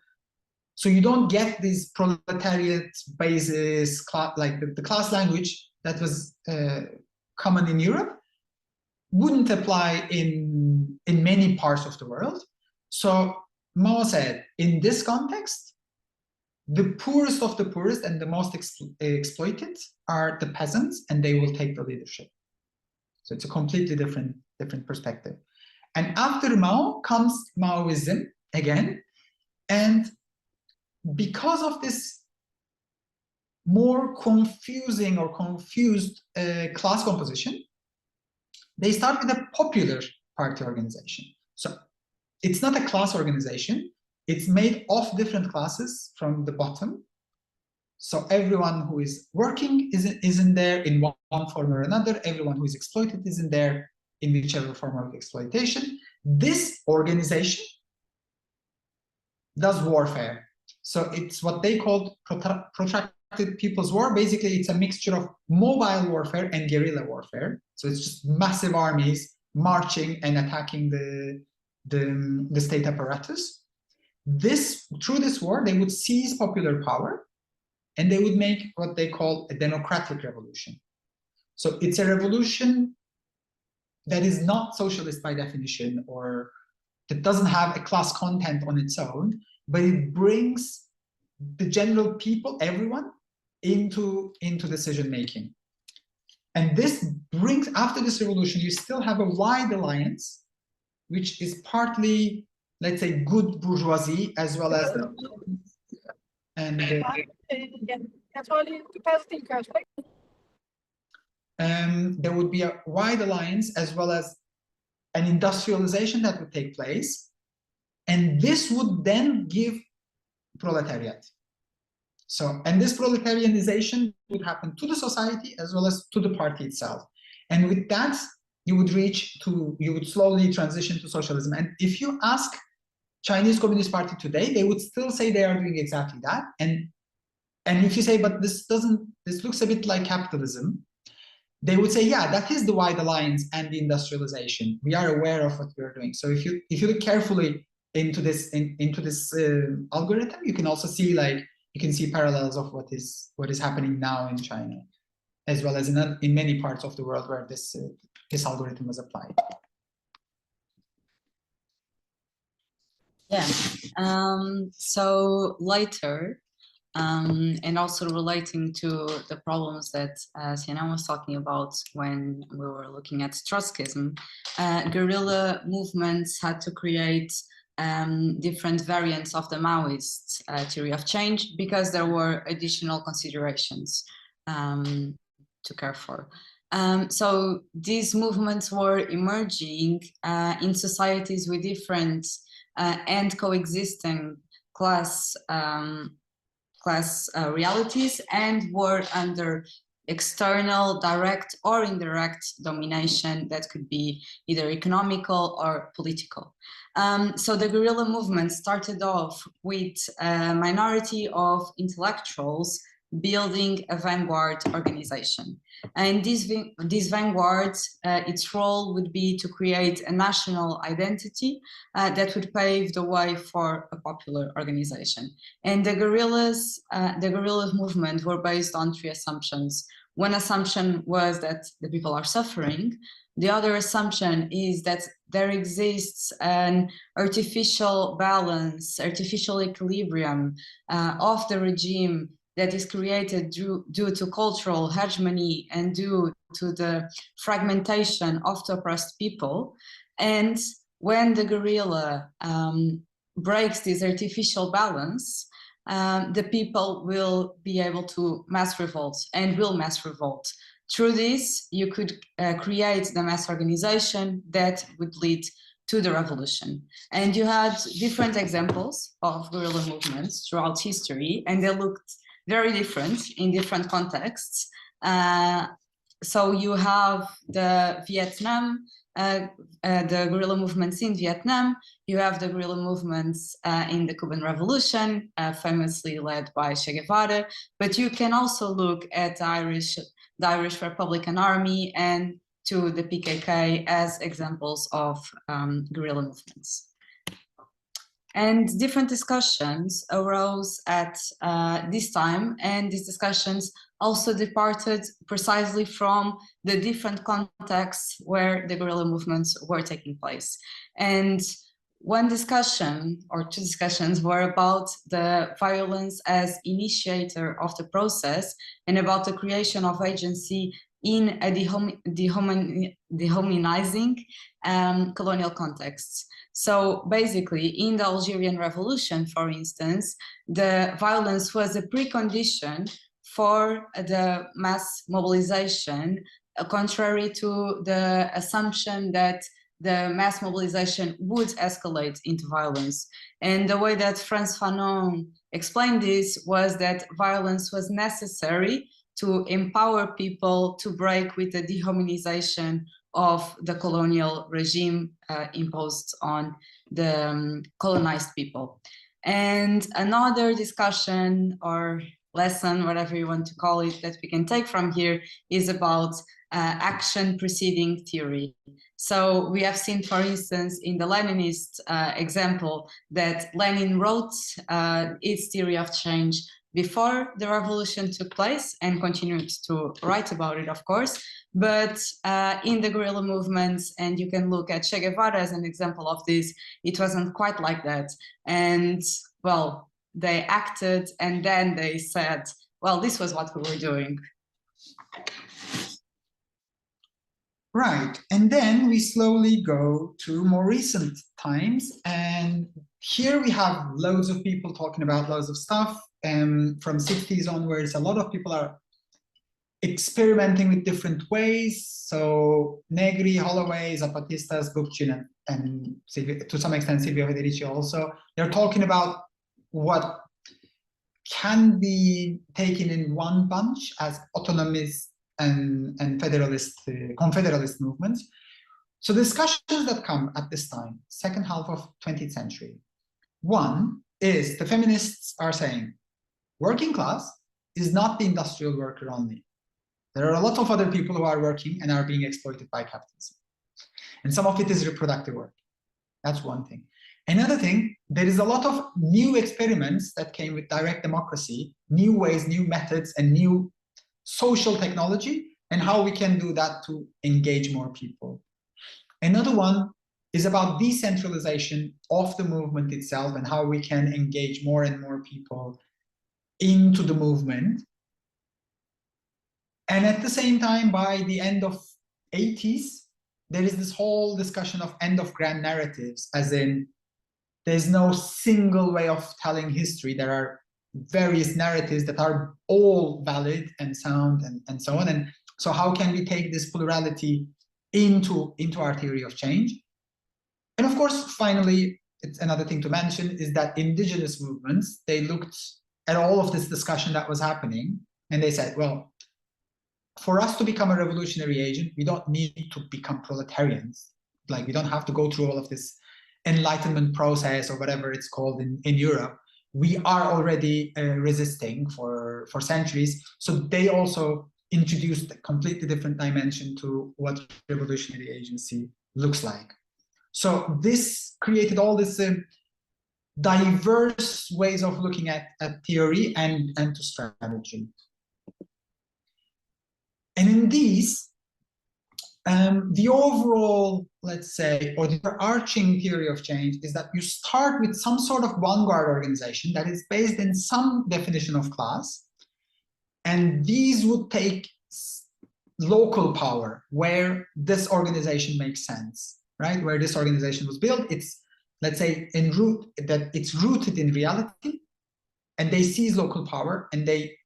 you don't get this proletariat basis, like the class language that was common in Europe wouldn't apply in many parts of the world. So Mao said, in this context, the poorest of the poorest and the most exploited are the peasants, and they will take the leadership. So it's a completely different perspective. And after Mao comes Maoism again, and because of this more confusing or confused class composition, they start with a popular party organization. So it's not a class organization. It's made of different classes from the bottom. So everyone who is working is in there in one form or another. Everyone who is exploited is in there in whichever form of exploitation. This organization does warfare. So it's what they called protracted people's war. Basically, it's a mixture of mobile warfare and guerrilla warfare. So it's just massive armies marching and attacking the state apparatus. Through this war, they would seize popular power, and they would make what they call a democratic revolution. So it's a revolution that is not socialist by definition, or that doesn't have a class content on its own, but it brings the general people, everyone, into decision making. And this brings, after this revolution, you still have a wide alliance, which is partly, let's say, good bourgeoisie, as well as there would be a wide alliance as well as an industrialization that would take place. And this would then give proletariat. So, and this proletarianization would happen to the society as well as to the party itself. And with that, you would slowly transition to socialism. And if you ask Chinese Communist Party today, they would still say they are doing exactly that. And if you say, but this looks a bit like capitalism, they would say, yeah, that is the wide alliance and the industrialization. We are aware of what we are doing. So if you look carefully into this algorithm, you can also see parallels of what is happening now in China, as well as in many parts of the world where this algorithm was applied. Yeah. So later, and also relating to the problems that Sinan was talking about when we were looking at Trotskyism, guerrilla movements had to create different variants of the Maoist theory of change because there were additional considerations to care for. So these movements were emerging in societies with different and coexisting class realities, and were under external, direct or indirect domination that could be either economical or political. So the guerrilla movement started off with a minority of intellectuals building a vanguard organization. And this vanguard, its role would be to create a national identity that would pave the way for a popular organization. And the guerrilla movement were based on three assumptions. One assumption was that the people are suffering. The other assumption is that there exists an artificial balance, artificial equilibrium of the regime that is created due to cultural hegemony and due to the fragmentation of the oppressed people. And when the guerrilla breaks this artificial balance, the people will be able to mass revolt and will mass revolt. Through this, you could create the mass organization that would lead to the revolution. And you had different examples of guerrilla movements throughout history, and they looked very different in different contexts. So you have the Vietnam, the guerrilla movements in Vietnam, you have the guerrilla movements in the Cuban Revolution, famously led by Che Guevara, but you can also look at the Irish Republican Army and to the PKK as examples of guerrilla movements. And different discussions arose at this time, and these discussions also departed precisely from the different contexts where the guerrilla movements were taking place. And one discussion or two discussions were about the violence as initiator of the process and about the creation of agency in a dehumanizing colonial contexts. So basically, in the Algerian Revolution, for instance, the violence was a precondition for the mass mobilization, contrary to the assumption that the mass mobilization would escalate into violence. And the way that Frantz Fanon explained this was that violence was necessary to empower people to break with the dehumanization of the colonial regime imposed on the colonized people. And another discussion or lesson, whatever you want to call it, that we can take from here is about action preceding theory. So we have seen, for instance, in the Leninist example, that Lenin wrote its theory of change before the revolution took place and continued to write about it, of course. But in the guerrilla movements, and you can look at Che Guevara as an example of this, it wasn't quite like that. And well, they acted and then they said, well, this was what we were doing. Right, and then we slowly go to more recent times, and here we have loads of people talking about loads of stuff, and from 60s onwards, a lot of people are experimenting with different ways. So Negri, Holloway, Zapatistas, Bookchin, and to some extent Silvio Federici also, they're talking about what can be taken in one bunch as autonomist and federalist, confederalist movements. So discussions that come at this time, second half of 20th century. One is the feminists are saying, working class is not the industrial worker only. There are a lot of other people who are working and are being exploited by capitalism. And some of it is reproductive work. That's one thing. Another thing, there is a lot of new experiments that came with direct democracy, new ways, new methods, and new social technology, and how we can do that to engage more people. Another one is about decentralization of the movement itself and how we can engage more and more people into the movement. And at the same time, by the end of 80s, there is this whole discussion of end of grand narratives, as in there's no single way of telling history. There are various narratives that are all valid and sound and so on. And so how can we take this plurality into our theory of change? And of course, finally, it's another thing to mention is that indigenous movements, they looked at all of this discussion that was happening, and they said, well, for us to become a revolutionary agent, we don't need to become proletarians. Like, we don't have to go through all of this enlightenment process or whatever it's called in Europe. We are already resisting for for centuries. So they also introduced a completely different dimension to what revolutionary agency looks like. So this created all this diverse ways of looking at theory and to strategy. And in these, the overall, let's say, or the overarching theory of change is that you start with some sort of vanguard organization that is based in some definition of class, and these would take local power where this organization makes sense, right? Where this organization was built, it's, let's say, it's rooted in reality, and they seize local power, and they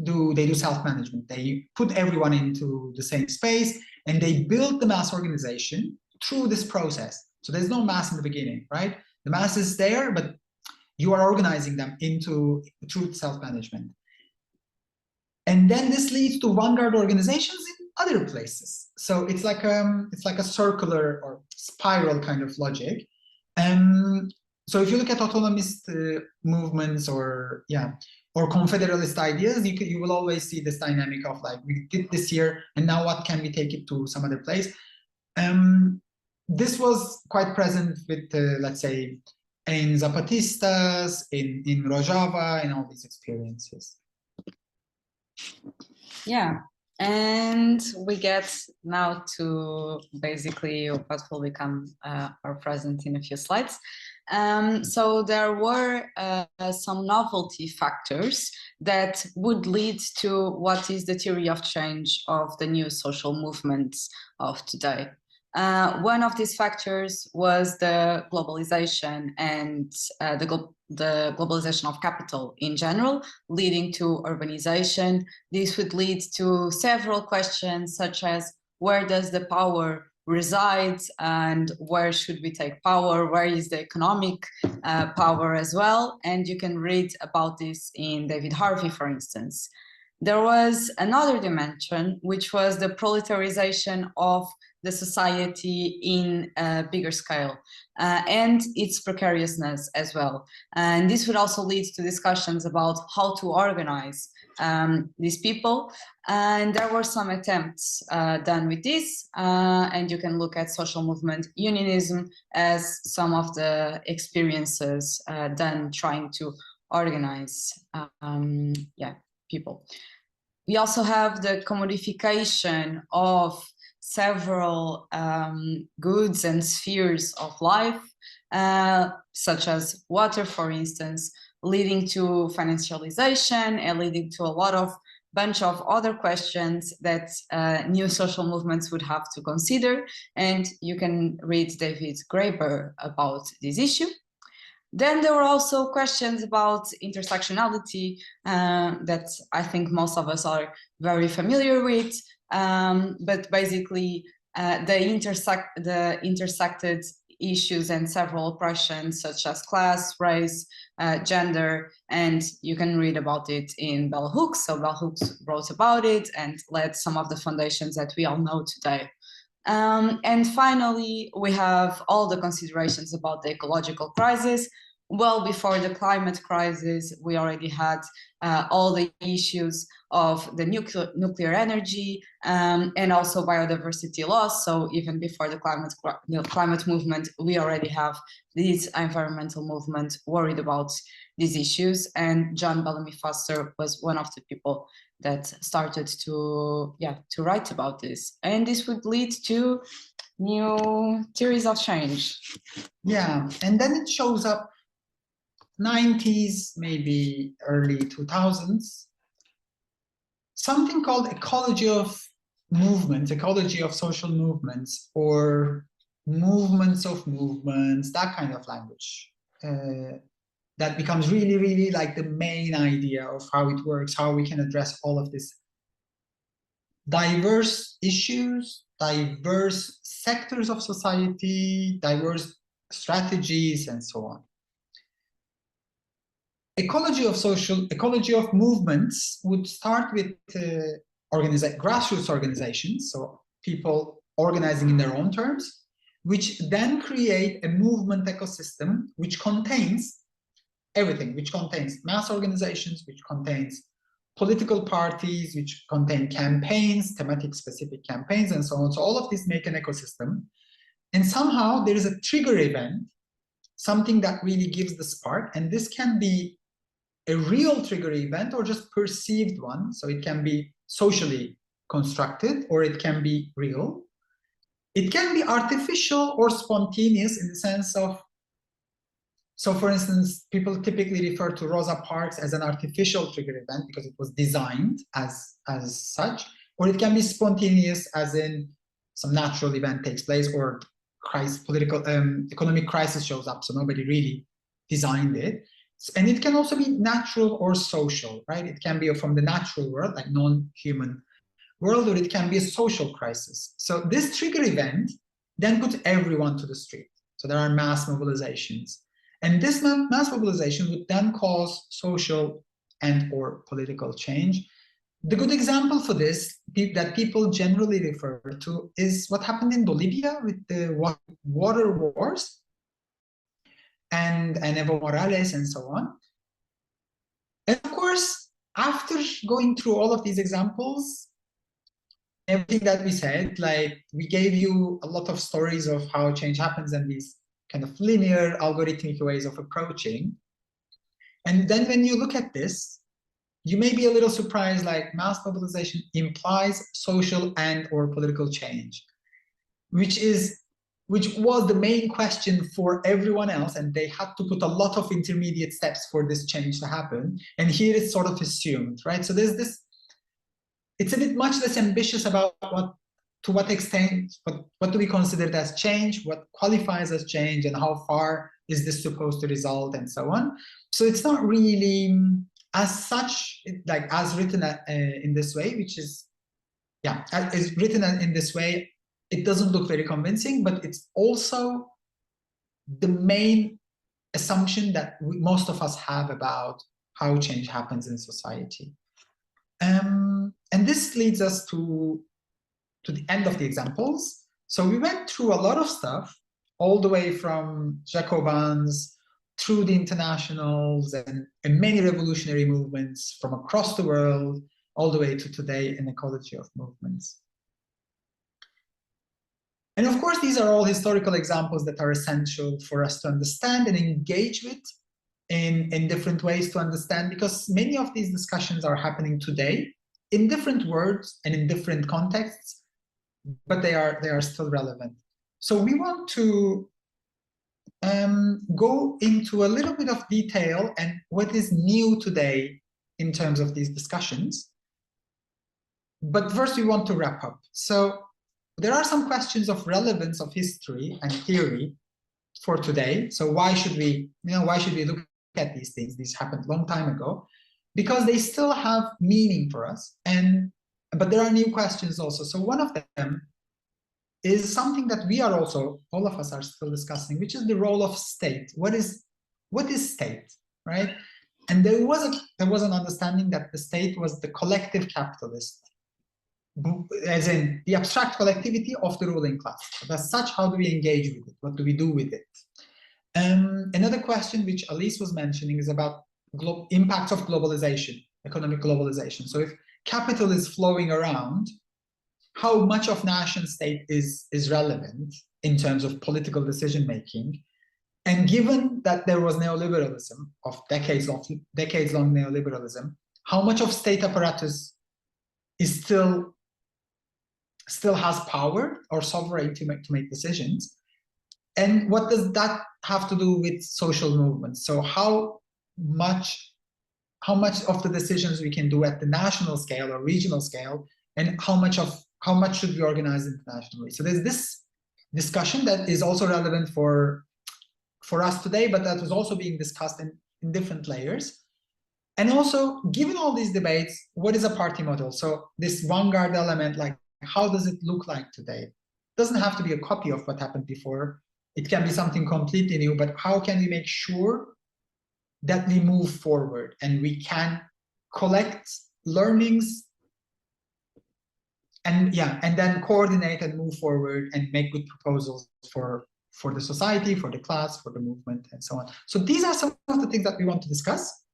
do self-management. They put everyone into the same space, and they build the mass organization through this process. So there's no mass in the beginning, right? The mass is there, but you are organizing them through self-management. And then this leads to vanguard organizations in other places. So it's like a circular or spiral kind of logic. So if you look at autonomist movements or confederalist ideas, you will always see this dynamic of like, we did this here, and now what can we take it to some other place? This was quite present with, let's say, in Zapatistas, in Rojava, and all these experiences. Yeah, and we get now to basically what will become our present in a few slides. So there were some novelty factors that would lead to what is the theory of change of the new social movements of today. One of these factors was the globalization and the globalization of capital in general, leading to urbanization. This would lead to several questions, such as where does the power reside and where should we take power? Where is the economic power as well? And you can read about this in David Harvey, for instance. There was another dimension, which was the proletarization of the society in a bigger scale and its precariousness as well. And this would also lead to discussions about how to organize these people. And there were some attempts done with this, and you can look at social movement unionism as some of the experiences done trying to organize people. We also have the commodification of several goods and spheres of life, such as water, for instance, leading to financialization and leading to a bunch of other questions that new social movements would have to consider. And you can read David Graeber about this issue. Then there were also questions about intersectionality that I think most of us are very familiar with, but basically the intersected issues and several oppressions such as class, race, gender, and you can read about it in Bell Hooks. So Bell Hooks wrote about it and led some of the foundations that we all know today. And finally, we have all the considerations about the ecological crisis. Well, before the climate crisis, we already had all the issues of the nuclear energy and also biodiversity loss. So even before the climate movement, we already have this environmental movement worried about these issues. And John Bellamy Foster was one of the people that started to write about this. And this would lead to new theories of change. Yeah, and then it shows up 90s, maybe early 2000s, something called ecology of movements, ecology of social movements, or movements of movements, that kind of language. That becomes really, really like the main idea of how it works, how we can address all of this diverse issues, diverse sectors of society, diverse strategies, and so on. Ecology of movements would start with grassroots organizations, so people organizing in their own terms, which then create a movement ecosystem which contains everything, which contains mass organizations, which contains political parties which contain campaigns, thematic specific campaigns, and so on. So all of these make an ecosystem. And somehow there is a trigger event, something that really gives the spark. And this can be a real trigger event or just perceived one. So it can be socially constructed or it can be real. It can be artificial or spontaneous in the sense of, so for instance, people typically refer to Rosa Parks as an artificial trigger event because it was designed as such, or it can be spontaneous as in some natural event takes place or political, economic crisis shows up, so nobody really designed it. And it can also be natural or social, right? It can be from the natural world, like non-human world, or it can be a social crisis. So this trigger event then puts everyone to the street. So there are mass mobilizations. And this mass mobilization would then cause social and or political change. The good example for this that people generally refer to is what happened in Bolivia with the water wars and Evo Morales and so on. And of course, after going through all of these examples, everything that we said, like we gave you a lot of stories of how change happens and these kind of linear algorithmic ways of approaching. And then when you look at this, you may be a little surprised, like mass mobilization implies social and or political change, which was the main question for everyone else, and they had to put a lot of intermediate steps for this change to happen. And here it's sort of assumed, right? So there's this, it's a bit much less ambitious about to what extent, what do we consider as change, what qualifies as change, and how far is this supposed to result, and so on. So it's not really as such, like as written in this way, which is, yeah, is written in this way, it doesn't look very convincing, but it's also the main assumption that most of us have about how change happens in society. And this leads us to the end of the examples. So we went through a lot of stuff, all the way from Jacobins through the internationals and many revolutionary movements from across the world, all the way to today, an ecology of movements. And of course, these are all historical examples that are essential for us to understand and engage with in different ways to understand, because many of these discussions are happening today in different words and in different contexts, but they are still relevant. So we want to go into a little bit of detail and what is new today in terms of these discussions. But first we want to wrap up. So there are some questions of relevance of history and theory for today. So why should we look at these things? These happened a long time ago, because they still have meaning for us. But there are new questions also. So one of them is something that we are also, all of us are still discussing, which is the role of state. What is state, right? And there was an understanding that the state was the collective capitalist, as in the abstract collectivity of the ruling class. But as such, how do we engage with it? What do we do with it? Another question which Alice was mentioning is about impacts of globalization, economic globalization. So if capital is flowing around, how much of nation state is relevant in terms of political decision making? And given that there was neoliberalism, of decades-long neoliberalism, how much of state apparatus is still has power or sovereignty to make decisions? And what does that have to do with social movements? So how much of the decisions we can do at the national scale or regional scale, and how much should we organize internationally? So there's this discussion that is also relevant for us today, but that was also being discussed in different layers. And also, given all these debates, what is a party model? So this vanguard element, like how does it look like today? It doesn't have to be a copy of what happened before. It can be something completely new, but how can we make sure that we move forward and we can collect learnings and then coordinate and move forward and make good proposals for the society, for the class, for the movement, and so on. So these are some of the things that we want to discuss.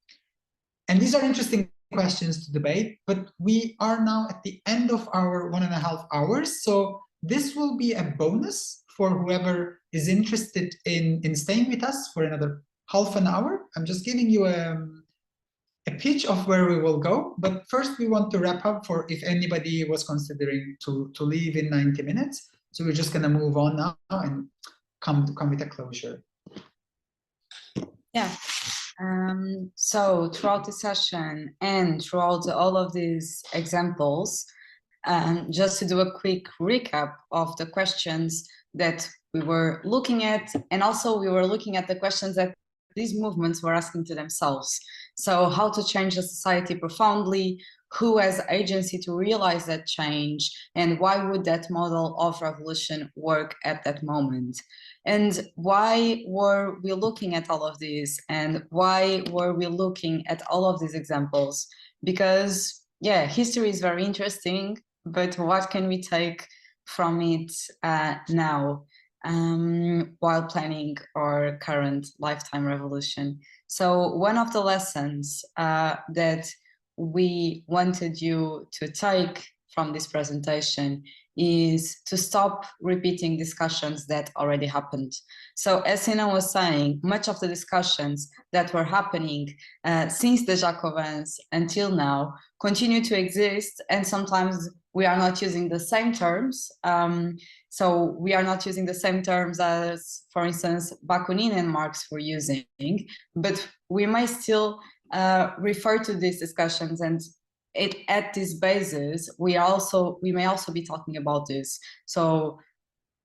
And these are interesting questions to debate, but we are now at the end of our 1.5 hours. So this will be a bonus for whoever is interested in staying with us for another half an hour. I'm just giving you a pitch of where we will go, but first we want to wrap up for if anybody was considering to leave in 90 minutes. So we're just gonna move on now and come with a closure. Yeah. So throughout the session and throughout all of these examples, just to do a quick recap of the questions that we were looking at, and also we were looking at the questions that these movements were asking to themselves. So how to change the society profoundly, who has agency to realize that change, and why would that model of revolution work at that moment? And why were we looking at all of these? And why were we looking at all of these examples? Because, yeah, history is very interesting, but what can we take from it now while planning our current lifetime revolution? So one of the lessons that we wanted you to take from this presentation is to stop repeating discussions that already happened. So as Sinan was saying, much of the discussions that were happening since the Jacobins until now continue to exist, and sometimes we are not using the same terms. So we are not using the same terms as, for instance, Bakunin and Marx were using, but we may still refer to these discussions, and at this basis, we may also be talking about this. So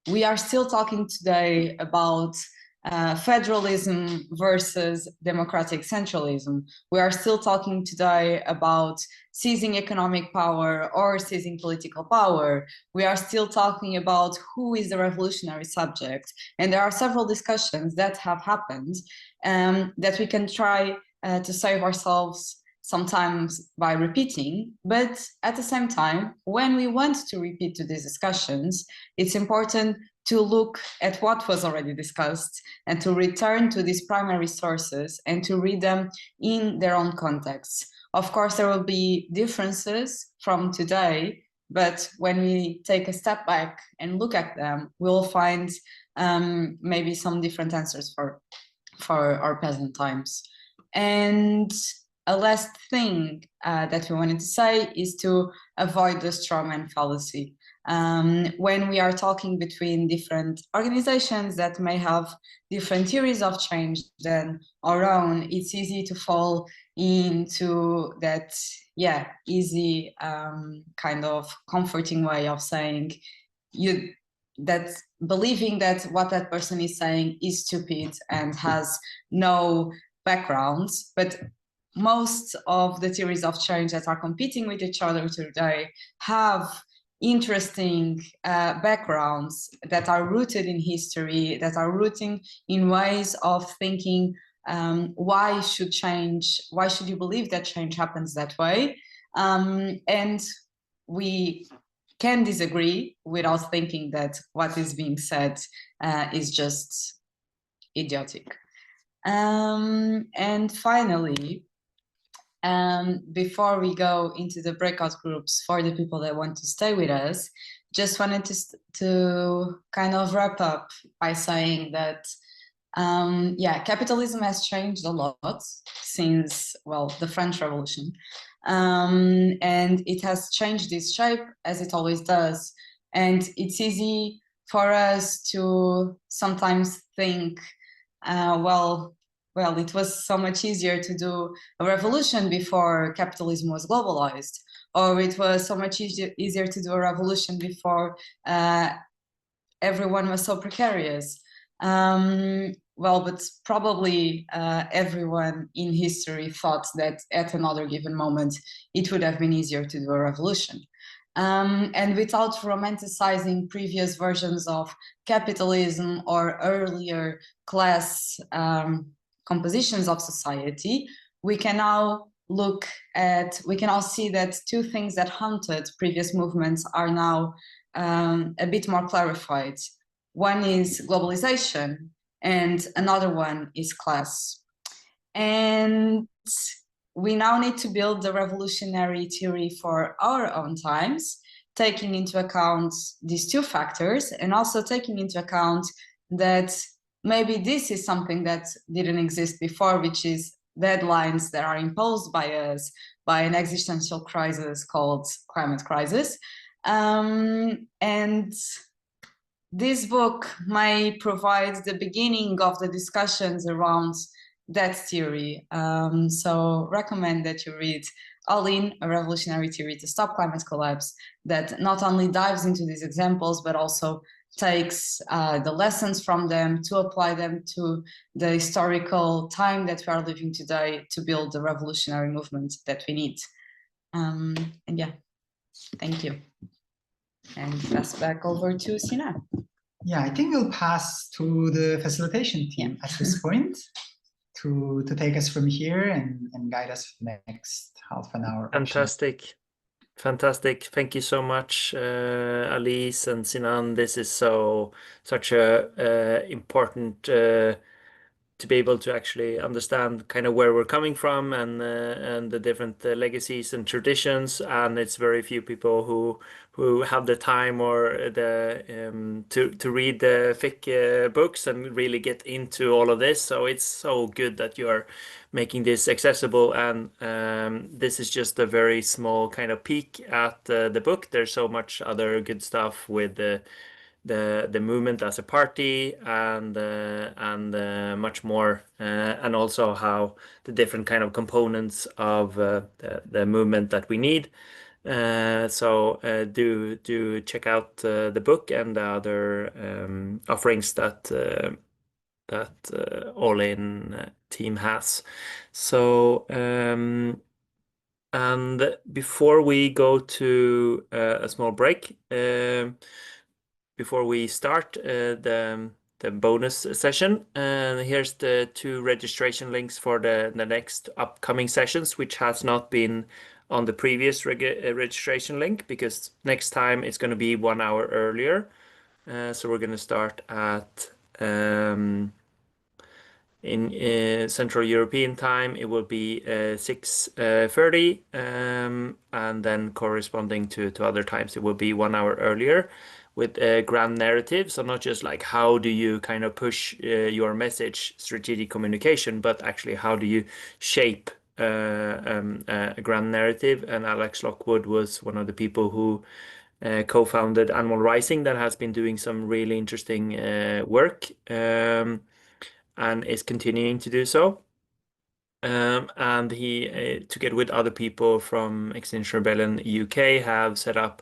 we are still talking today about federalism versus democratic centralism. We are still talking today about seizing economic power or seizing political power. We are still talking about who is the revolutionary subject. And there are several discussions that have happened that we can try to save ourselves sometimes by repeating, but at the same time, when we want to repeat to these discussions, it's important to look at what was already discussed and to return to these primary sources and to read them in their own contexts. Of course, there will be differences from today, but when we take a step back and look at them, we'll find maybe some different answers for our present times. And a last thing that we wanted to say is to avoid the strawman fallacy. When we are talking between different organizations that may have different theories of change than our own, it's easy to fall into that, easy kind of comforting way of saying that believing that what that person is saying is stupid and has no backgrounds, but most of the theories of change that are competing with each other today have interesting backgrounds that are rooted in history, that are rooted in ways of thinking why should you believe that change happens that way? And we can disagree without thinking that what is being said is just idiotic. And finally, before we go into the breakout groups for the people that want to stay with us, just wanted to kind of wrap up by saying that, capitalism has changed a lot since, the French Revolution. And it has changed its shape as it always does. And it's easy for us to sometimes think, it was so much easier to do a revolution before capitalism was globalized, or it was so much easier to do a revolution before everyone was so precarious. But probably everyone in history thought that at another given moment, it would have been easier to do a revolution. And without romanticizing previous versions of capitalism or earlier class compositions of society, we can now see that two things that haunted previous movements are now a bit more clarified. One is globalization and another one is class. And we now need to build the revolutionary theory for our own times, taking into account these two factors, and also taking into account that maybe this is something that didn't exist before, which is deadlines that are imposed by us by an existential crisis called climate crisis. And this book may provide the beginning of the discussions around that theory. So recommend that you read All In, A Revolutionary Theory to Stop Climate Collapse, that not only dives into these examples, but also takes the lessons from them to apply them to the historical time that we are living today to build the revolutionary movement that we need. And yeah, thank you. And pass back over to Sinan. Yeah, I think we'll pass to the facilitation team at this point to take us from here and guide us for the next half an hour. Fantastic. Fantastic. Thank you so much, Alice and Sinan. This is such a important to be able to actually understand kind of where we're coming from and the different legacies and traditions. And it's very few people who have the time or the to read the thick books and really get into all of this. So it's so good that you're making this accessible. And this is just a very small kind of peek at the book. There's so much other good stuff with the movement as a party and much more, and also how the different kind of components of the movement that we need. So do check out the book and the other offerings that All In team has. So and before we go to a small break, before we start the bonus session, here's the 2 registration links for the next upcoming sessions, which has not been on the previous registration link, because next time it's going to be 1 hour earlier. So we're going to start at in Central European time. It will be 6:30, and then corresponding to other times it will be 1 hour earlier, with a grand narrative. So not just like how do you kind of push your message, strategic communication, but actually how do you shape a grand narrative. And Alex Lockwood was one of the people who co-founded Animal Rising, that has been doing some really interesting work, and is continuing to do so. And he, together with other people from Extinction Rebellion UK, have set up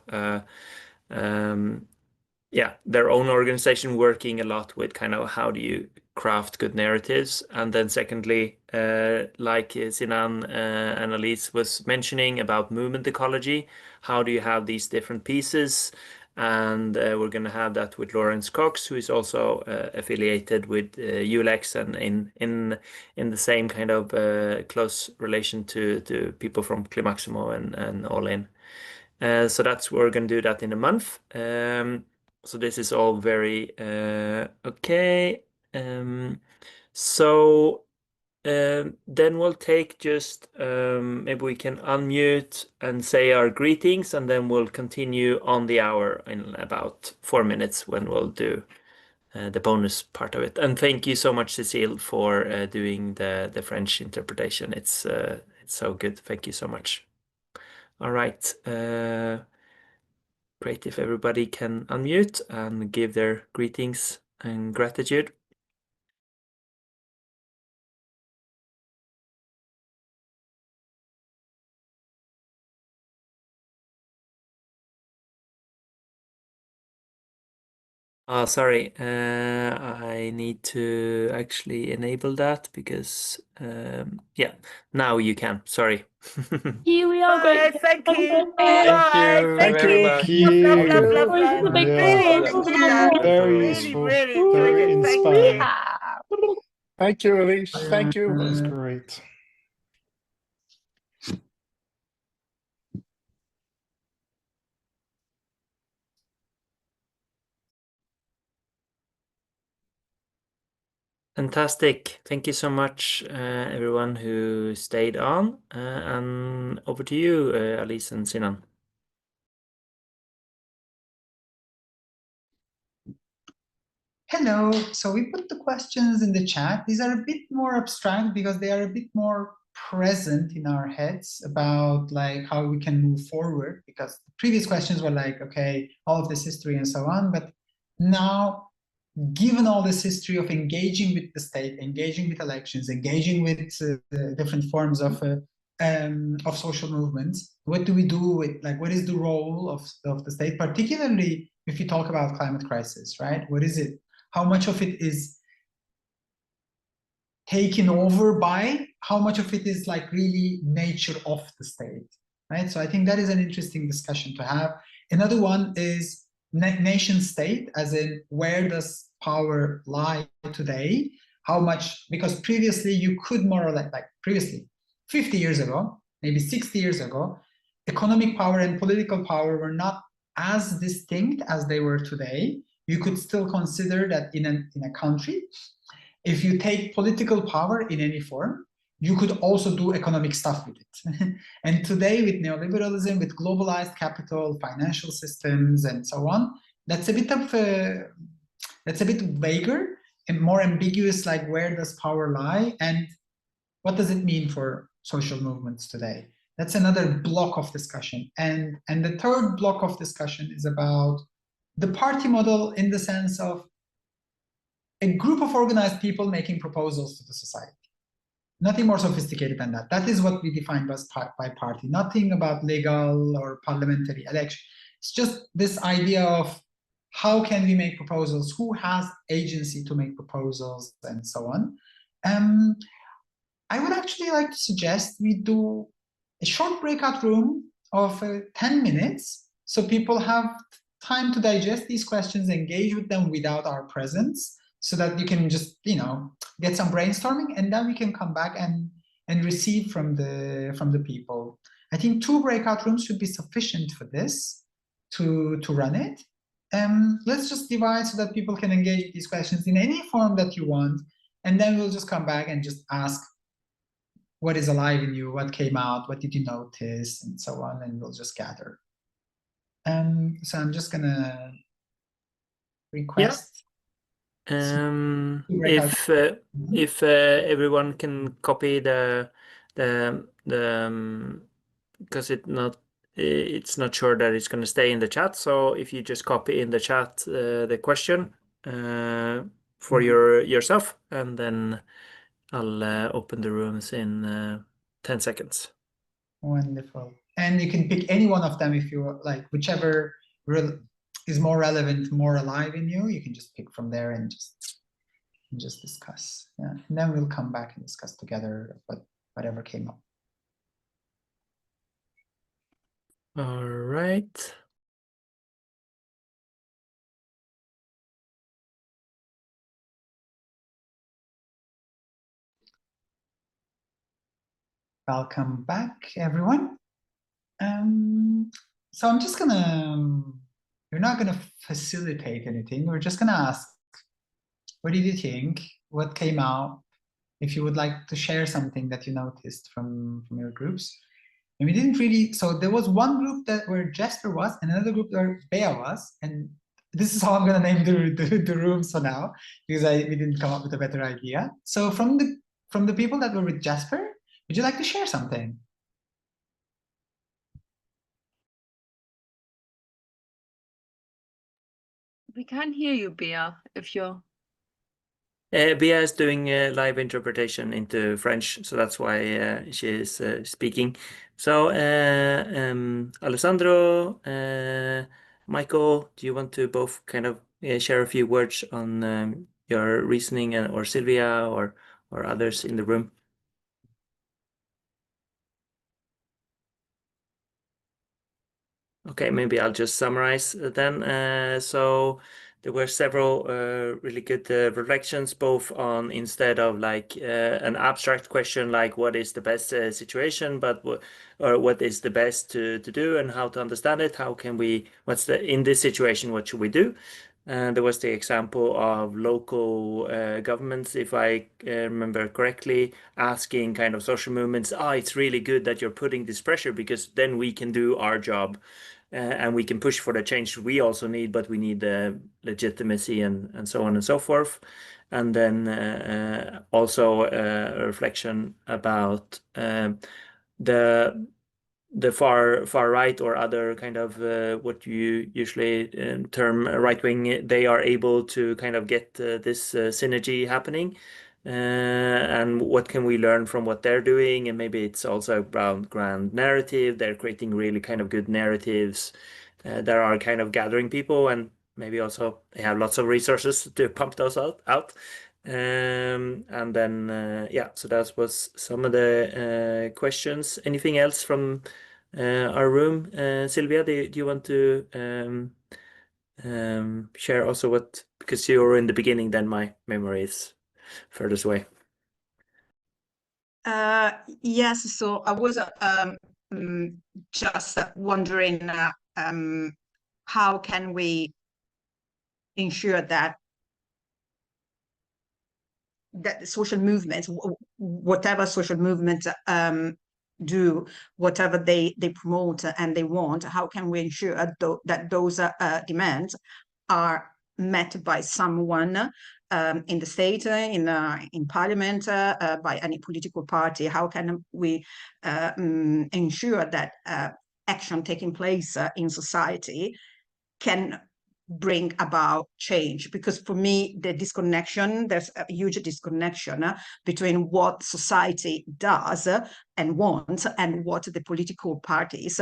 their own organization, working a lot with kind of how do you craft good narratives. And then secondly, like Sinan and Alice was mentioning about movement ecology, how do you have these different pieces? And we're going to have that with Lawrence Cox, who is also affiliated with ULEX and in the same kind of close relation to people from Climaximo and All In. So that's we're going to do that in a month. So this is all very okay. So then we'll take just maybe we can unmute and say our greetings, and then we'll continue on the hour in about 4 minutes when we'll do the bonus part of it. And thank you so much, Cecile, for doing the French interpretation. It's so good. Thank you so much. All right. Great if everybody can unmute and give their greetings and gratitude. Oh, sorry. I need to actually enable that because, yeah, now you can. Sorry. Here we are. Great. Thank you. Thank you Thank very you. much. Love, love, love, Thank love. you. Really Yes. enjoyed that. Very Really, useful. really, Very really good. Thank inspiring. you. Thank you, Elise. Thank you. That was great. Fantastic. Thank you so much, everyone who stayed on. And over to you, Alice and Sinan. Hello. So we put the questions in the chat. These are a bit more abstract because they are a bit more present in our heads about like how we can move forward, because the previous questions were like, okay, all of this history and so on. But now, given all this history of engaging with the state, engaging with elections, engaging with different forms of social movements, what do we do with, like, what is the role of the state, particularly if you talk about climate crisis, right? What is it? How much of it is taken over by, how much of it is like really nature of the state, right? So I think that is an interesting discussion to have. Another one is nation state, as in where does power lie today? How much, because previously you could more or less, like previously, 50 years ago, maybe 60 years ago, economic power and political power were not as distinct as they were today. You could still consider that in a country, if you take political power in any form, you could also do economic stuff with it. And today, with neoliberalism, with globalized capital, financial systems, and so on, that's a bit vaguer and more ambiguous, like where does power lie and what does it mean for social movements today? That's another block of discussion. And the third block of discussion is about the party model, in the sense of a group of organized people making proposals to the society. Nothing more sophisticated than that. That is what we define by party. Nothing about legal or parliamentary election. It's just this idea of how can we make proposals, who has agency to make proposals, and so on. I would actually like to suggest we do a short breakout room of 10 minutes, so people have time to digest these questions, engage with them without our presence, so that you can just, get some brainstorming, and then we can come back and receive from the people. I think 2 breakout rooms should be sufficient for this, to run it. Let's just divide so that people can engage with these questions in any form that you want, and then we'll just come back and just ask what is alive in you, what came out, what did you notice, and so on, and we'll just gather. So I'm just gonna request. If everyone can copy the because it's not sure that it's going to stay in the chat. So if you just copy in the chat the question for yourself, and then I'll open the rooms in 10 seconds. Wonderful. And you can pick any one of them if you like, whichever is more relevant, more alive in you. You can just pick from there and just discuss. Yeah, and then we'll come back and discuss together whatever came up. All right. Welcome back, everyone. So I'm just gonna, we're not gonna facilitate anything. We're just gonna ask, what did you think? What came out? If you would like to share something that you noticed from your groups. And we didn't really, so there was one group where Jasper was, and another group where Bea was, and this is how I'm gonna name the rooms for now, because we didn't come up with a better idea. So from the people that were with Jasper, would you like to share something? We can't hear you, Bea, if you're... Bea is doing a live interpretation into French, so that's why she is speaking. So, Alessandro, Michael, do you want to both kind of share a few words on your reasoning, or Sylvia, or others in the room? Okay, maybe I'll just summarize then. So there were several really good reflections, both on, instead of like an abstract question like what is the best situation, but what is the best to do and how to understand it, how can we, in this situation, what should we do? There was the example of local governments, if I remember correctly, asking kind of social movements, it's really good that you're putting this pressure because then we can do our job and we can push for the change we also need, but we need legitimacy and so on and so forth. And then also a reflection about the far right or other kind of what you usually term right wing, they are able to kind of get this synergy happening. And what can we learn from what they're doing? And maybe it's also around grand narrative. They're creating really kind of good narratives that are kind of gathering people, and maybe also they have lots of resources to pump those out. And then yeah, so that was some of the questions. Anything else from our room? Sylvia, do you want to share also what, because you were in the beginning, then my memory is furthest away. Yes, so I was just wondering how can we ensure that the social movements, whatever social movements do, whatever they promote and they want, how can we ensure that those demands are met by someone in the state, in parliament, by any political party? How can we ensure that action taking place in society can bring about change? Because for me, there's a huge disconnection between what society does and wants and what the political parties,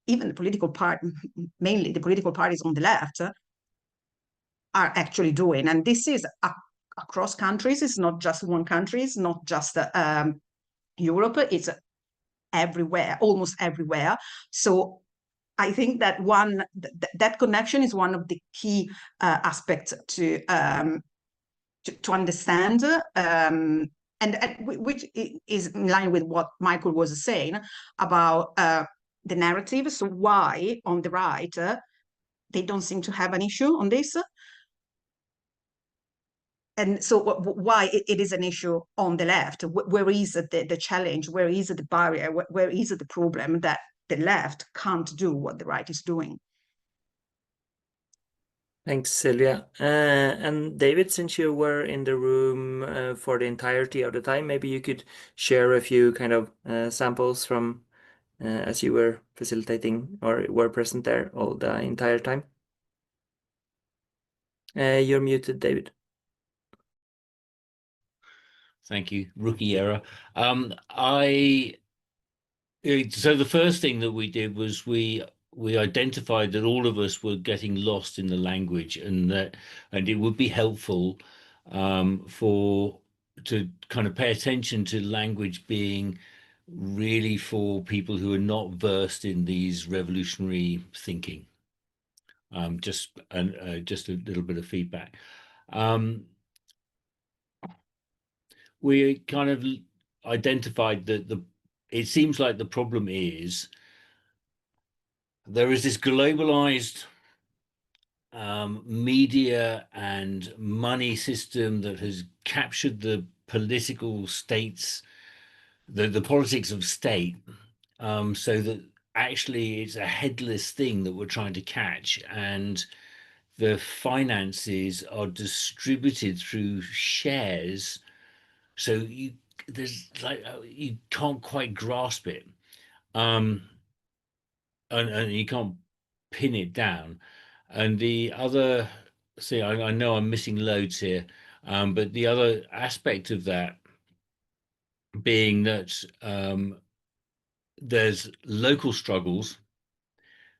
even the political party, mainly the political parties on the left, are actually doing. And this is across countries. It's not just one country. It's not just Europe. It's everywhere, almost everywhere. So I think that that connection is one of the key aspects to understand, and which is in line with what Michael was saying about the narrative. So why on the right they don't seem to have an issue on this? And so why it is an issue on the left? Where is the challenge? Where is the barrier? Where is the problem that the left can't do what the right is doing? Thanks, Sylvia. And David, since you were in the room for the entirety of the time, maybe you could share a few kind of samples from as you were facilitating or were present there all the entire time. You're muted, David. Thank you. Rookie error. So the first thing that we did was we identified that all of us were getting lost in the language, and it would be helpful to kind of pay attention to language being really for people who are not versed in these revolutionary thinking. Just a little bit of feedback. We kind of identified that it seems like the problem is there is this globalized media and money system that has captured the political states, the politics of state, so that actually it's a headless thing that we're trying to catch, and the finances are distributed through shares, so you can't quite grasp it, and you can't pin it down. And the other, see, I know I'm missing loads here, but the other aspect of that being that there's local struggles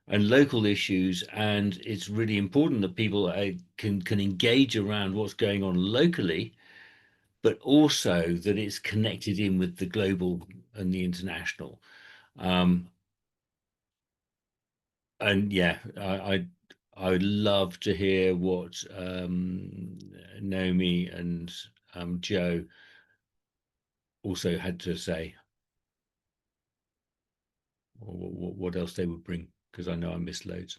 and local issues, and it's really important that people can engage around what's going on locally, but also that it's connected in with the global and the international. And yeah, I would love to hear what Naomi and Joe also had to say, or what else they would bring, because I know I missed loads.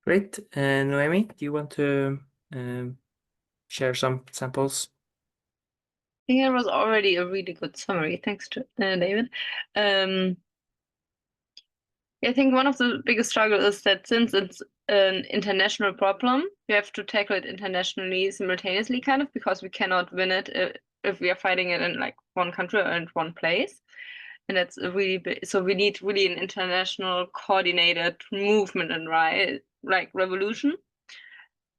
Great. Noemi, do you want to share some samples? I think it was already a really good summary. Thanks to David. I think one of the biggest struggles is that since it's an international problem, we have to tackle it internationally simultaneously, kind of, because we cannot win it if we are fighting it in like one country or in one place. And that's a really big, so we need really an international coordinated movement and like revolution.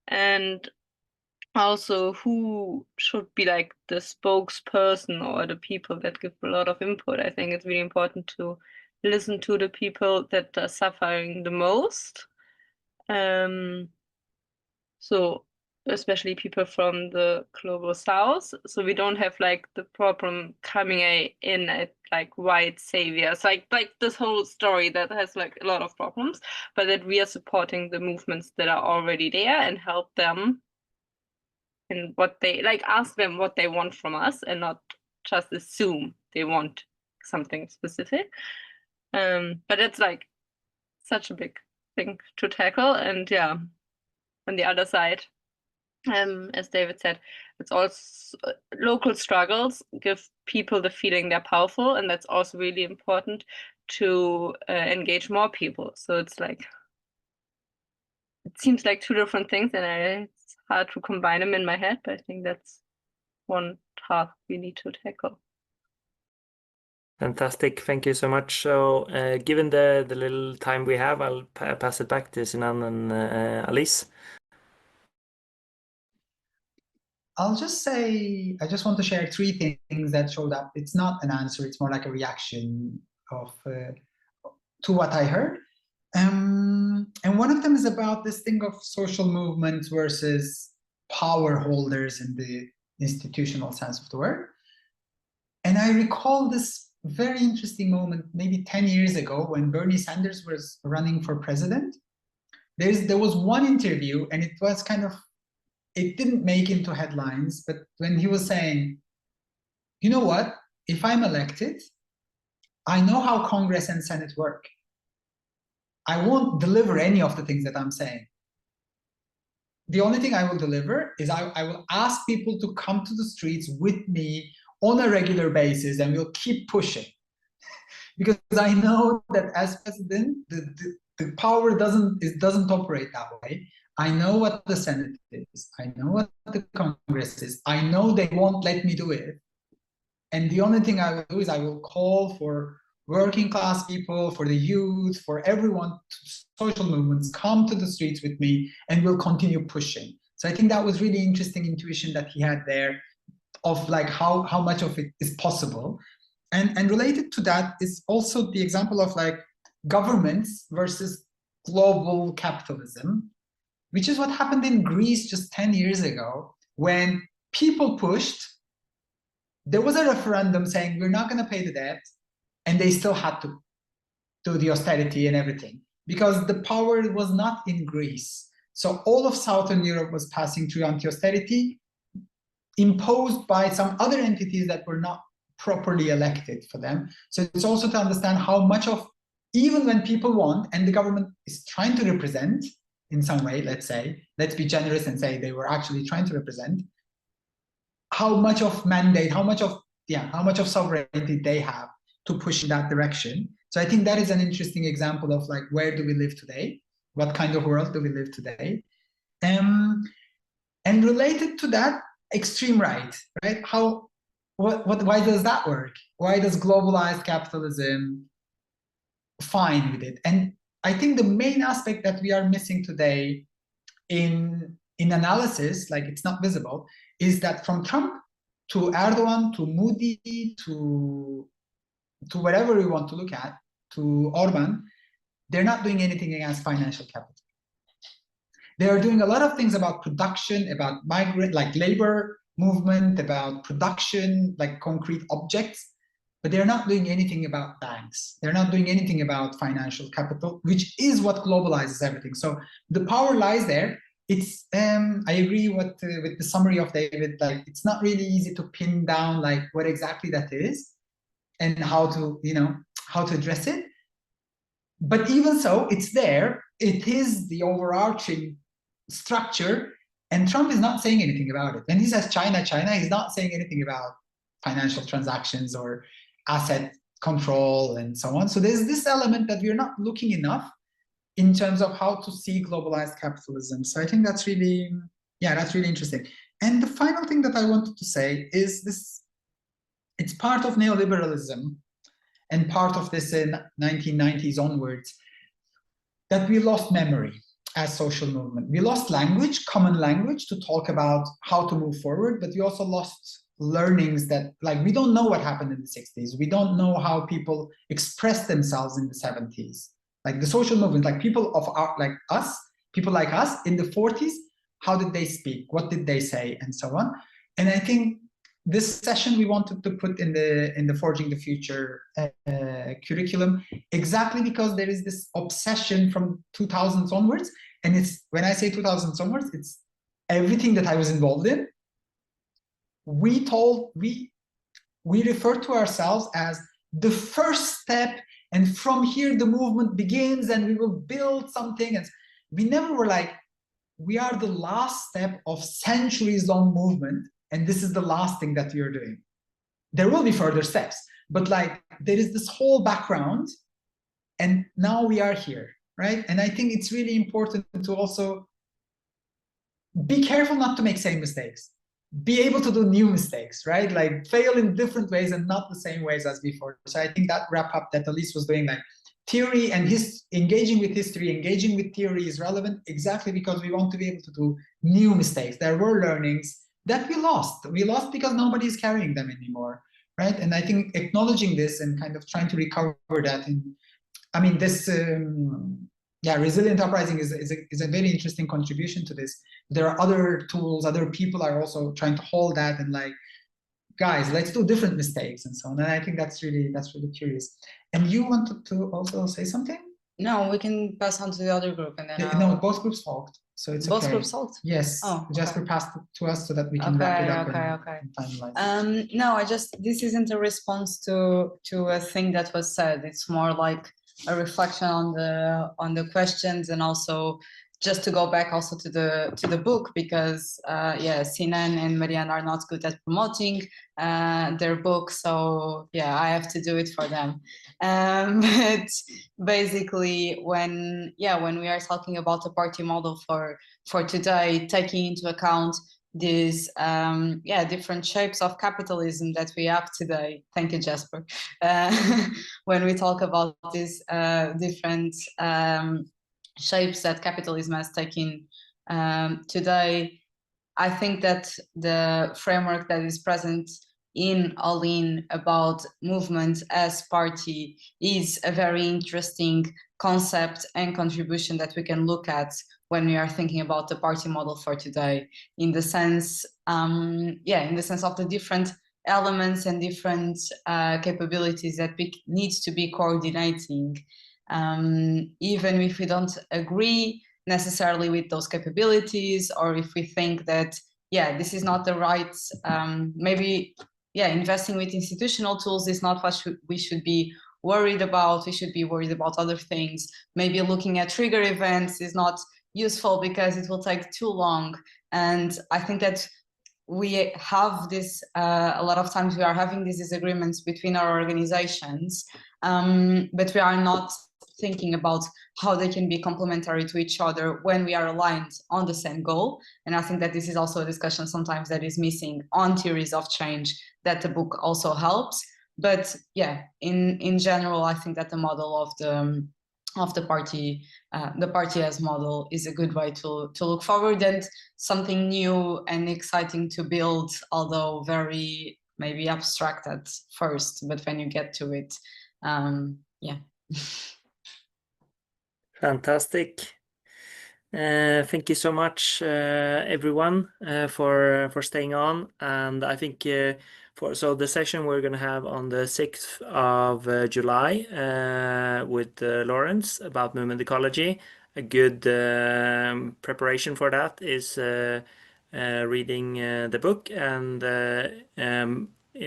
And also who should be like the spokesperson or the people that give a lot of input. I think it's really important to listen to the people that are suffering the most. So especially people from the global south. So we don't have like the problem coming in at like white saviors, like this whole story that has like a lot of problems, but that we are supporting the movements that are already there and help them in what they like, ask them what they want from us and not just assume they want something specific. But it's like such a big thing to tackle. And yeah, on the other side, as David said, it's also local struggles give people the feeling they're powerful, and that's also really important to engage more people. So it's like, it seems like two different things, and it's hard to combine them in my head, but I think that's one task we need to tackle. Fantastic. Thank you so much. So given the little time we have, I'll pass it back to Sinan and Alice. I'll just say, I just want to share three things that showed up. It's not an answer, it's more like a reaction of to what I heard. And one of them is about this thing of social movements versus power holders in the institutional sense of the word. And I recall this very interesting moment, maybe 10 years ago, when Bernie Sanders was running for president. There was one interview, and it was kind of, it didn't make into headlines, but when he was saying, you know what, if I'm elected, I know how Congress and Senate work. I won't deliver any of the things that I'm saying. The only thing I will deliver is I will ask people to come to the streets with me on a regular basis, and we'll keep pushing. Because I know that as president, the power doesn't operate that way. I know what the Senate is. I know what the Congress is. I know they won't let me do it. And the only thing I will do is I will call for working class people, for the youth, for everyone, social movements, come to the streets with me, and we'll continue pushing. So I think that was really interesting intuition that he had there of like how much of it is possible. And related to that is also the example of like governments versus global capitalism, which is what happened in Greece just 10 years ago, when people pushed. There was a referendum saying we're not going to pay the debt, and they still had to do the austerity and everything because the power was not in Greece. So all of Southern Europe was passing through anti-austerity imposed by some other entities that were not properly elected for them. So it's also to understand how much of, even when people want and the government is trying to represent in some way, let's say, let's be generous and say they were actually trying to represent, how much of mandate, how much of sovereignty they have to push in that direction. So I think that is an interesting example of like, where do we live today? What kind of world do we live today? And related to that, extreme right? Why does that work? Why does globalized capitalism fine with it? And I think the main aspect that we are missing today in analysis, like it's not visible, is that from Trump to Erdogan to Modi to whatever we want to look at, to Orban, they're not doing anything against financial capital. They are doing a lot of things about production, about migrant, like labor movement, about production, like concrete objects, but they're not doing anything about banks. They're not doing anything about financial capital, which is what globalizes everything. So the power lies there. It's I agree with the summary of David. Like it's not really easy to pin down like what exactly that is and how to address it. But even so, it's there. It is the overarching structure, and Trump is not saying anything about it. When he says China, China, he's not saying anything about financial transactions or asset control and so on. So there's this element that we're not looking enough in terms of how to see globalized capitalism. So I think that's really, yeah, that's really interesting. And the final thing that I wanted to say is this, it's part of neoliberalism and part of this in 1990s onwards, that we lost memory as social movement. We lost language, common language, to talk about how to move forward, but we also lost learnings that, like, we don't know what happened in the 60s. We don't know how people expressed themselves in the 70s. Like the social movement, like people of our, like us, people like us in the 40s, how did they speak? What did they say? And so on. And I think this session we wanted to put in the Forging the Future curriculum, exactly because there is this obsession from 2000s onwards. And it's, when I say 2000s onwards, it's everything that I was involved in. We refer to ourselves as the first step, and from here the movement begins and we will build something. And we never were like, we are the last step of centuries-long movement, and this is the last thing that we are doing. There will be further steps, but like there is this whole background, and now we are here, right? And I think it's really important to also be careful not to make same mistakes. Be able to do new mistakes, right? Like fail in different ways and not the same ways as before. So I think that wrap up that Alice was doing, like theory and engaging with history, engaging with theory is relevant exactly because we want to be able to do new mistakes. There were learnings that we lost. We lost because nobody is carrying them anymore, right? And I think acknowledging this and kind of trying to recover that. I mean, this, yeah, Resilient Uprising is a very interesting contribution to this. There are other tools, other people are also trying to hold that and like, guys, let's do different mistakes and so on. And I think that's really curious. And you wanted to also say something? No, we can pass on to the other group and then No, both groups talked, so it's both okay. groups talked? Yes, Oh, okay. Jasper passed it to us so that we can wrap it up Okay. and finalize. No, this isn't a response to a thing that was said. It's more like a reflection on the questions, and also just to go back also to the book, because yeah, Sinan and Marianne are not good at promoting their book, so yeah, I have to do it for them. But basically, when we are talking about the party model for today, taking into account these different shapes of capitalism that we have today. Thank you, Jasper. When we talk about these different shapes that capitalism has taken today, I think that the framework that is present in All In about movement as party is a very interesting concept and contribution that we can look at when we are thinking about the party model for today, in the sense of the different elements and different capabilities that we needs to be coordinating, even if we don't agree necessarily with those capabilities, or if we think that this is not the right, maybe investing with institutional tools is not what we should be worried about. We should be worried about other things. Maybe looking at trigger events is not useful because it will take too long. And I think that we have this, a lot of times we are having these disagreements between our organizations, but we are not thinking about how they can be complementary to each other when we are aligned on the same goal. And I think that this is also a discussion sometimes that is missing on theories of change that the book also helps. But in general, I think that the model of the party as model is a good way to look forward, and something new and exciting to build, although very maybe abstract at first, but when you get to it, Fantastic. Thank you so much, everyone, for staying on. And I think so the session we're going to have on the 6th of July with Lawrence about movement ecology. A good preparation for that is reading the book and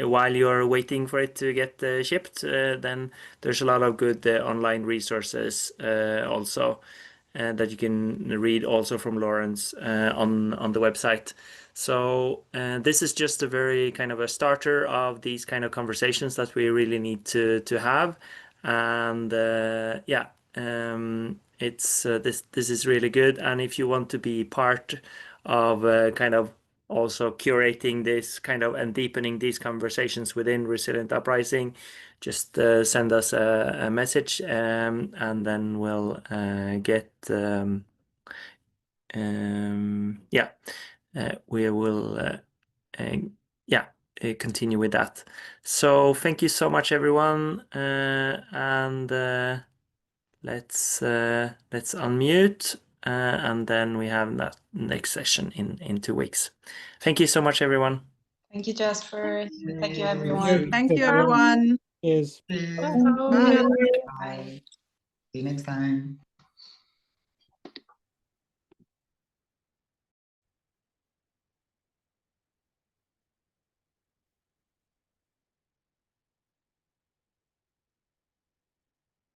while you're waiting for it to get shipped, then there's a lot of good online resources also that you can read also from Lawrence on the website. So this is just a very kind of a starter of these kind of conversations that we really need to have. And yeah, it's this is really good. And if you want to be part of kind of also curating this kind of and deepening these conversations within Resilient Uprising, just send us a message, and then we'll get yeah, we will yeah, continue with that. So thank you so much, everyone, and let's unmute, and then we have that next session in 2 weeks. Thank you so much, everyone. Thank you, Jasper. Thank you, everyone. Thank you, everyone. Yes. Bye. Bye. Bye. See you next time.